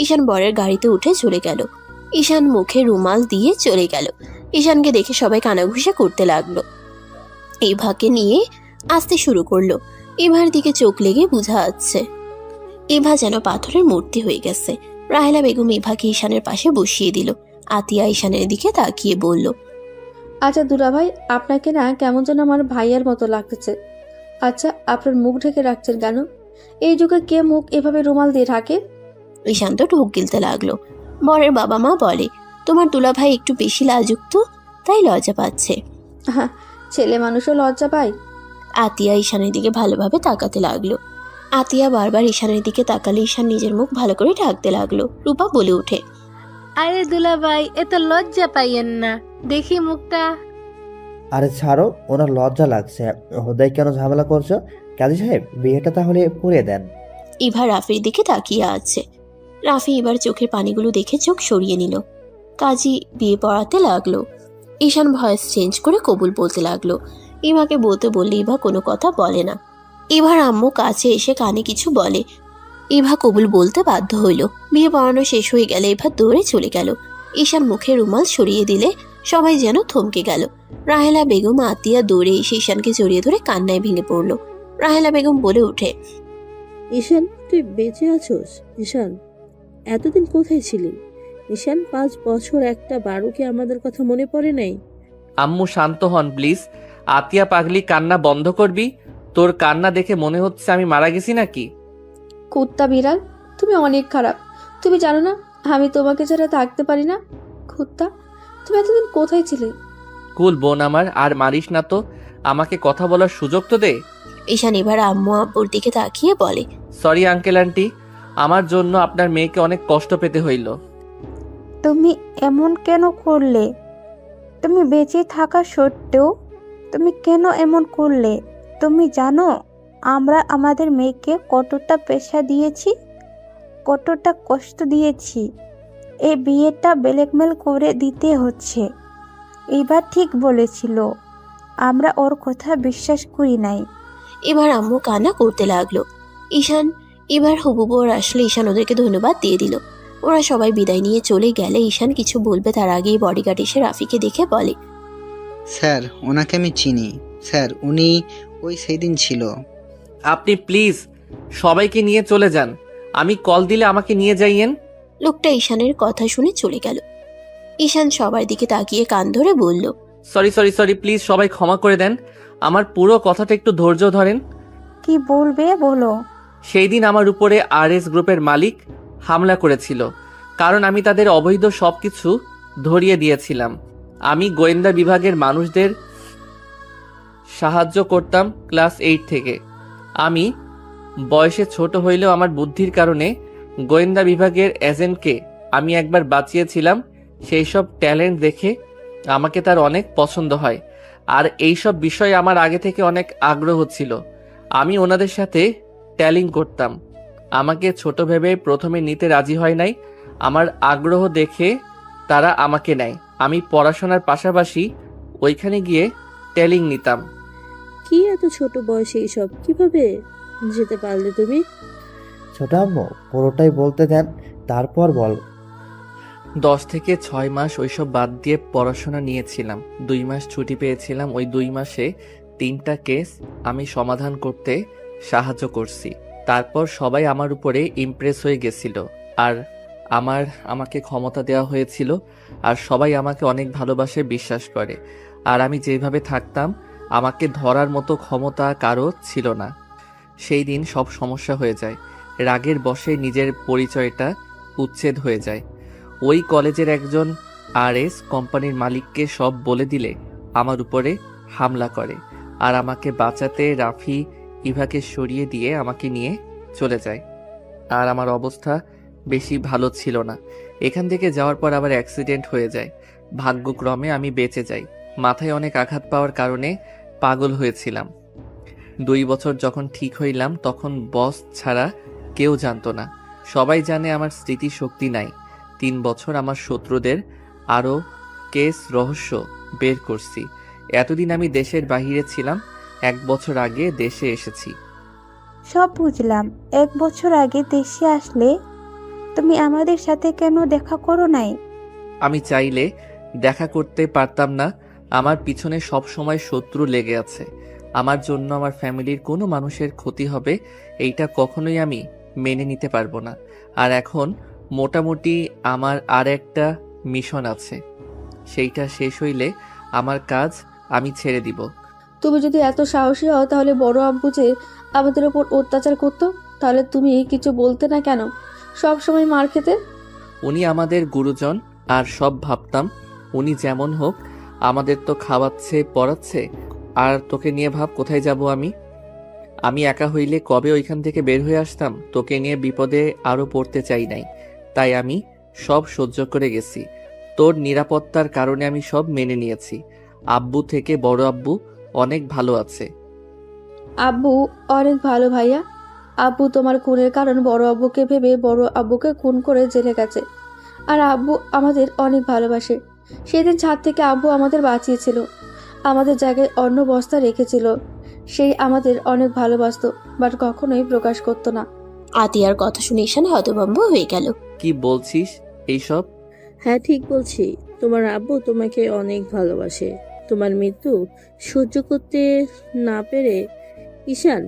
ঈশান বরের গাড়িতে উঠে চলে গেল। ঈশান মুখে রুমাল দিয়ে চলে গেল। ঈশানকে দেখে সবাই কানাঘুষা করতে লাগলো। ইভাকে নিয়ে আসতে শুরু করলো। ইভার দিকে চোখ লেগে বোঝা যাচ্ছে ইভা যেন পাথরের মূর্তি হয়ে গেছে। রাহেলা বেগম ইভাকে ঈশানের পাশে বসিয়ে দিল। আতিয়া ঈশানের দিকে তাকিয়ে বলল, আচ্ছা দুলাভাই, আপনাকে না কেমন যেন আমার ভাইয়ের মতো লাগতেছে। আচ্ছা, আপনার মুখ ঢেকে রাখছেন কেন? এই যুগে কে মুখ এভাবে রুমাল দিয়ে ঢাকে? ঈশান তো ঢোক গিলতে লাগলো। বরের বাবা মা বলে, তোমার দুলাভাই একটু বেশি লাজুক তো, তাই লজ্জা পাচ্ছে। হ্যাঁ, ছেলে মানুষও লজ্জা পায়। আতিয়া ঈশানের দিকে ভালোভাবে তাকাতে লাগলো। আতিয়া বারবার ঈশানের দিকে তাকালে ঈশান নিজের মুখ ভালো করে ঢাকতে লাগলো। রূপা বলে ওঠে, আরে দুলাভাই, এত লজ্জা পাইয়েন না, দেখি মুখটা। আরে ছাড়ো, ওনার লজ্জা লাগছে। হোদাই কেন ঝামেলা করছো? কাজী সাহেব, বিয়েটা তাহলে পড়িয়ে দেন। ইভা রাফির দিকে তাকিয়ে আছে। রাফি এবার চোখের পানিগুলো দেখে চোখ সরিয়ে নিল। কাজী বিয়ে পড়াতে লাগলো। ঈশান ভয়েস চেঞ্জ করে কবুল বলতে লাগলো। ইভাকে বলতে বললে ইভা কোনো কথা বলে না। ইভার আম্মু কাছে এসে কানে কিছু বলে। ইভা কবুল বলতে বাধ্য হইল। বিয়ে পড়ানো শেষ হয়ে গেলে ইভা দৌড়ে চলে গেল। ঈশান মুখে রুমাল সরিয়ে দিলে সবাই যেন থমকে গেল। রাহেলা বেগম আতিয়া দৌড়ে এসে ঈশানকে জড়িয়ে ধরে কান্নায় ভেঙে পড়ল। রাহেলা বেগম বলে ওঠে, ঈশান, তুই বেঁচে আছোস? ঈশান, এতদিন কোথায় ছিলি? ঈশান, 5 বছর একটা বারো কি আমাদের কথা মনে পড়ে নাই? আম্মু শান্ত হন প্লিজ। আতিয়া পাগলি, কান্না বন্ধ করবি? তোর কান্না দেখে মনে হচ্ছে আমি মারা গেছি নাকি? কুত্তা বিড়াল, তুমি অনেক খারাপ। তুমি জানো না আমি তোমাকে ছাড়া থাকতে পারি না? কুত্তা, তুমি এতদিন কোথায় ছিলে? কুল বোন আমার, আর মারিস না তো। আমাকে কথা বলার সুযোগ তো দে। ঈশান এবার আম্মু আব্বুর দিকে তাকিয়ে বলে, সরি আঙ্কেল আন্টি, আমার জন্য আপনার মেয়েকে অনেক কষ্ট পেতে হইল। তুমি এমন কেন করলে? তুমি বেঁচে থাকা সত্ত্বেও তুমি কেন এমন করলে? তুমি জানো আমরা আমাদের মেয়েকে কতটা পেশা দিয়েছি, কতটা কষ্ট দিয়েছি। এই বিয়েটা ব্ল্যাকমেল করে দিতে হচ্ছে। এবার ঠিক বলেছিল, আমরা ওর কথা বিশ্বাস করি নাই। এবার আম্মু কান্না করতে লাগলো। ঈশান এবার হবু বর আসলে ঈশান ওদেরকে ধন্যবাদ দিয়ে দিল। ওরা সবাই বিদায় নিয়ে চলে গেলে ঈশান কিছু বলবে তার আগেই বডিগার্ড এসে রাফিকে দেখে বলে, স্যার, ওনাকে আমি চিনি স্যার, উনি ওই সেই দিন ছিল। আপনি প্লিজ সবাইকে নিয়ে চলে যান। আমি কল দিলে আমাকে নিয়ে যাইয়েন। লোকটা ঈশানের কথা শুনে চলে গেল। ঈশান সবার দিকে তাকিয়ে কান ধরে বলল, সরি সরি সরি, প্লিজ সবাই ক্ষমা করে দেন। আমার পুরো কথাটা একটু ধৈর্য ধরেন। কি বলবে বলো? সেই দিন আমার উপরে RS গ্রুপের মালিক হামলা করেছিল, কারণ আমি তাদের অবৈধ সবকিছু ধরিয়ে দিয়েছিলাম। আমি গোয়েন্দা বিভাগের মানুষদের সাহায্য করতাম ক্লাস 8 থেকে। আমি বয়সে ছোট হইলেও আমার বুদ্ধির কারণে গোয়েন্দা বিভাগের এজেন্টকে আমি একবার বাঁচিয়েছিলাম। সেই সব ট্যালেন্ট দেখে আমাকে তার অনেক পছন্দ হয়, আর এইসব বিষয়ে আমার আগে থেকে অনেক আগ্রহ ছিল। আমি ওনাদের সাথে ট্যালিং করতাম। আমাকে ছোট ভেবে প্রথমে নিতে রাজি হয় নাই। আমার আগ্রহ দেখে তারা আমাকে নেয়। আমি পড়াশোনার পাশাপাশি ওইখানে গিয়ে ট্যালিং নিতাম। কি এত ছোট বয়সে এইসব কিভাবে যেতে পারলে তুমি? ছোট আম্মু, পুরোটাই বলতে দেন, তারপর বল। 10 থেকে 6 মাস ওইসব বাদ দিয়ে পড়াশোনা নিয়েছিলাম। 2 মাস ছুটি পেয়েছিলাম। ওই 2 মাসে 3টা কেস আমি সমাধান করতে সাহায্য করছি। তারপর সবাই আমার উপরে ইমপ্রেস হয়ে গেছিল, আর আমাকে ক্ষমতা দেওয়া হয়েছিল, আর সবাই আমাকে অনেক ভালোবাসে, বিশ্বাস করে। আর আমি যেভাবে থাকতাম, আমাকে ধরার মতো ক্ষমতা কারো ছিল না। সেই দিন সব সমস্যা হয়ে যায়। রাগের বশে নিজের পরিচয়টা উচ্ছেদ হয়ে যায়। ওই কলেজের একজন RS কোম্পানির মালিককে সব বলে দিলে আমার উপরে হামলা করে, আর আমাকে বাঁচাতে রাফি ইভাকে সরিয়ে দিয়ে আমাকে নিয়ে চলে যায়। আর আমার অবস্থা বেশি ভালো ছিল না। এখান থেকে যাওয়ার পর আবার অ্যাক্সিডেন্ট হয়ে যায়। ভাগ্যক্রমে আমি বেঁচে যাই। মাথায় অনেক আঘাত পাওয়ার কারণে পাগল হয়েছিলাম। 2 বছর যখন ঠিক হইলাম, তখন বস ছাড়া কেউ জানতো না। সবাই জানে আমার স্মৃতিশক্তি নাই। 3 বছর আমার শত্রুদের আরও কেস রহস্য বের করছি। এতদিন আমি দেশের বাহিরে ছিলাম, 1 বছর আগে দেশে এসেছি। সব বুঝলাম। 1 বছর আগে দেশে আসলে তুমি আমাদের সাথে কেন দেখা করো নাই? আমি চাইলে দেখা করতে পারতাম না। আমার পিছনে সব সময় শত্রু লেগে আছে। আমার জন্য আমার ফ্যামিলির কোনো মানুষের ক্ষতি হবে এইটা কখনোই আমি মেনে নিতে পারবো না। আর এখন মোটামুটি আমার আর একটা মিশন আছে, সেইটা শেষ হইলে আমার কাজ আমি ছেড়ে দিব। তুমি যদি এত সাহসী হও তাহলে বড় আব্বু যে আমাদের ওপর অত্যাচার করতো, তাহলে তুমি কিছু বলতে না কেন? সব সময় মার খেতে। উনি আমাদের গুরুজন, আর সব ভাবতাম উনি যেমন হোক আমাদের তো খাওয়াচ্ছে পড়াচ্ছে। আর তোকে নিয়ে ভাব কোথায় যাব আমি? আমি একা হইলে কবে ওইখান থেকে বের হয়ে আসতাম। তোকে নিয়ে বিপদে আরো পড়তে চাই নাই, তাই আমি সব সহ্য করে গেছি। তোর নিরাপত্তার কারণে আমি সব মেনে নিয়েছি। আব্বু থেকে বড় আব্বু অনেক ভালো আছে। আব্বু অনেক ভালো ভাইয়া। আব্বু তোমার খুনের কারণ বড় আব্বুকে ভেবে বড় আব্বুকে খুন করে জেলে গেছে। আর আব্বু আমাদের অনেক ভালোবাসে। সেদিন ছাদ থেকে আব্বু আমাদের বাঁচিয়েছিল, আমাদের জায়গায় অন্য বস্তা রেখেছিল। সেই আমাদের অনেক ভালোবাসতো, বাট কখনোই প্রকাশ করতো না। আতিয়ার কথা শুনে ঈশান হতভম্ব হয়ে গেল। কি বলছিস এইসব? হ্যাঁ ঠিক বলছি, তোমার আব্বু তোমাকে অনেক ভালোবাসে। তোমার মৃত্যু সহ্য করতে না পেরে ঈশান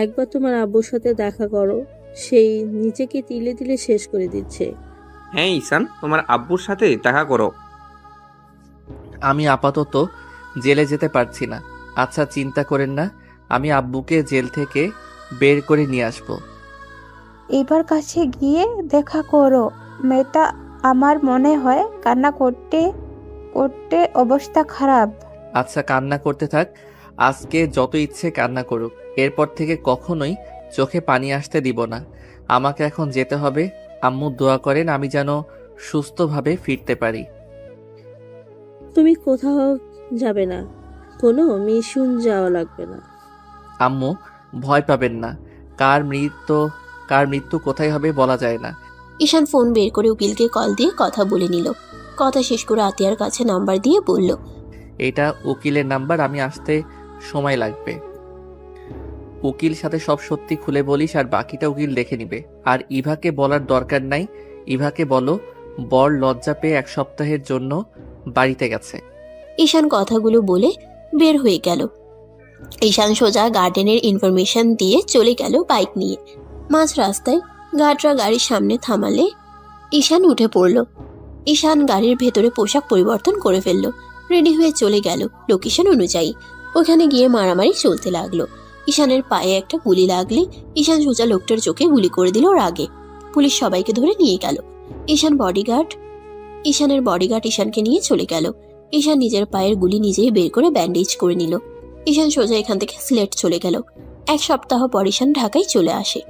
একবার তোমার আব্বুর সাথে দেখা করো, সেই নিজেকে তিলে তিলে শেষ করে দিচ্ছে। হ্যাঁ ঈশান, তোমার আব্বুর সাথে দেখা করো। আমি আপাতত জেলে যেতে পারছি না। আচ্ছা চিন্তা করেন না, আমি আব্বুকে জেল থেকে বের করে নিয়ে আসবো। এবার কাছে গিয়ে দেখা করো। মেয়েটা আমার মনে হয় কান্না করতে করতে অবস্থা খারাপ। আচ্ছা কান্না করতে থাক, আজকে যত ইচ্ছে কান্না করুক। এরপর থেকে কখনোই চোখে পানি আসতে দিব না। আমাকে এখন যেতে হবে। আম্মু দোয়া করেন আমি যেন সুস্থভাবে ফিরতে পারি। তুমি কোথাও যাবে না, কোনো মিশন যাওয়া লাগবে না। আম্মু ভয় পাবেন না, কার মৃত্যু কোথায় হবে বলা যায় না। ঈশান ফোন বের করে উকিলকে কল দিয়ে কথা বলে নিল। কথা শেষ করে আতিয়ার কাছে নাম্বার দিয়ে বলল, এটা উকিলের নাম্বার, আমি আসতে সময় লাগবে। উকিল সাথে সব সত্যি খুলে বলিস, আর বাকিটা উকিল দেখে নিবে। আর ইভাকে বলার দরকার নাই। ইভাকে বলো বর লজ্জা পেয়ে 1 সপ্তাহের জন্য বাড়িতে গেছে। ঈশান কথাগুলো বলে বের হয়ে গেল। ঈশান সোজা গার্ডেনের ইনফরমেশন দিয়ে চলে গেল বাইক নিয়ে। মাঝ রাস্তায় গার্ডরা গাড়ির সামনে থামালে ঈশান উঠে পড়ল। ঈশান গাড়ির ভেতরে পোশাক পরিবর্তন করে ফেলল, রেডি হয়ে চলে গেল লোকেশন অনুযায়ী। ওখানে গিয়ে মারামারি চলতে লাগলো। ঈশানের পায়ে একটা গুলি লাগলে ঈশান সোজা লোকটার চোখে গুলি করে দিল রাগে। পুলিশ সবাইকে ধরে নিয়ে গেল। ঈশানের বডিগার্ড ঈশানকে নিয়ে চলে গেল। ঈশান নিজের পায়ের গুলি নিজেই বের করে ব্যান্ডেজ করে নিল। ঈশান সোজা এখান থেকে সিলেট চলে গেল। 1 সপ্তাহ পর ঈশান ঢাকায় চলে আসে।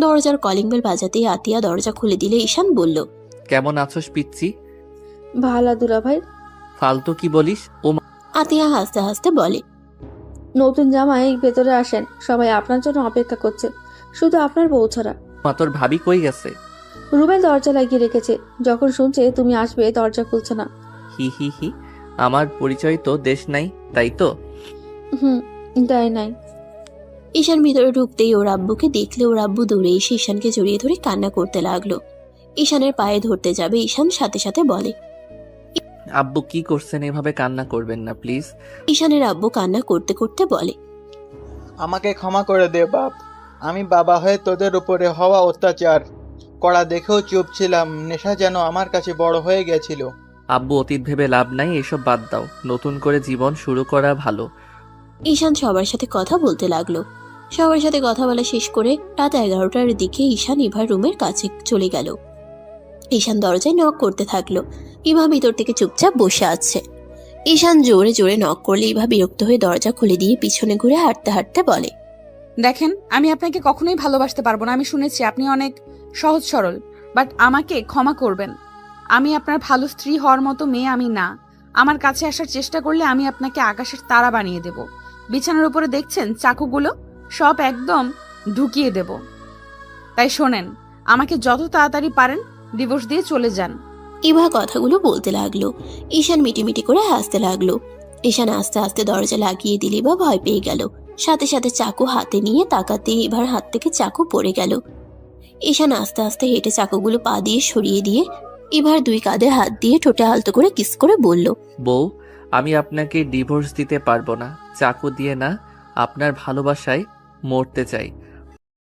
দরজার কলিং বেল বাজাতেই আতিয়া দরজা খুলে দিলে ঈশান বলল, কেমন আছোস পিচ্ছি? ভালা দুলা ভাই। ফালতু কি বলিস? ও আতিয়া হাসতে হাসতে বলে, নতুন জামাই ভেতরে আসেন, সবাই আপনার জন্য অপেক্ষা করছে, শুধু আপনার বউ ছাড়া। মা তোর ভাবি কই গেছে? রুবেল দরজা লাগিয়ে রেখেছে, যখন শুনছে তুমি আসবে দরজা খুলছে না। হি হি হি, আমার পরিচয় তো দেশ নাই, তাই তো? তাই নাই। ঈশান ভিতরে ঢুকতেই ওর আব্বুকে দেখলে ওর আব্বু দৌড়ে এসে ঈশানকে জড়িয়ে ধরে কান্না করতে লাগলো। ঈশানের পায়ে ধরতে যাবে, ঈশান সাথে সাথে বলে, আব্বু কি করছেন, এভাবে কান্না করবেন না প্লিজ। ঈশানের আব্বু কান্না করতে করতে বলে, আমাকে ক্ষমা করে দে বাপ, আমি বাবা হয়ে তোদের উপরে হওয়া অত্যাচার করা দেখেও চুপ ছিলাম। নেশা যেন আমার কাছে বড় হয়ে গেছিল। আব্বু অতীত ভেবে লাভ নাই, এসব বাদ দাও, নতুন করে জীবন শুরু করা ভালো। ঈশান সবার সাথে কথা বলতে লাগলো। সবার সাথে কথা বলা শেষ করে রাত 11টার দিকে ঈশান ইভার রুমের কাছে চলে গেল। ঈশান দরজায় নক করতে থাকলো। ইভা ভিতর থেকে চুপচাপ বসে আছে। ঈশান জোরে জোরে নক করলে ইভা বিরক্ত হয়ে দরজা খুলে দিয়ে পিছনে ঘুরে হাঁটতে হাঁটতে বলে, দেখেন, আমি আপনাকে কখনোই ভালোবাসতে পারবো না। আমি শুনেছি আপনি অনেক সহজ সরল, বাট আমাকে ক্ষমা করবেন। আমি আপনার ভালো স্ত্রী হওয়ার মতো মেয়ে আমি না। আমার কাছে আসার চেষ্টা করলে আমি আপনাকে আকাশের তারা বানিয়ে দেব। বিছানার উপরে দেখছেন চাকুগুলো, সব একদম ঢুকিয়ে দেব। তাই শোনেন, আমাকে যত তাড়াতাড়ি পারেন ডিভোর্স দিয়ে চলে যান। ইভা কথাগুলো বলতে লাগলো। ঈশান মিটিমিটি করে হাসতে লাগলো। ঈশান আস্তে আস্তে দরজা লাগিয়ে দিলে বা ভয় পেয়ে গেল। সাথে সাথে চাকু হাতে নিয়ে তাকাতে ইভার হাত থেকে চাকু পড়ে গেল। ঈশান আস্তে আস্তে হেঁটে চাকুগুলো পা দিয়ে সরিয়ে দিয়ে ইভার 2 কাঁধে হাত দিয়ে ঠোঁটে আলতো করে কিস করে বলল, বউ, আমি আপনাকে ডিভোর্স দিতে পারবো না, চাকু দিয়ে না, আপনার ভালোবাসায় মরতে চাই।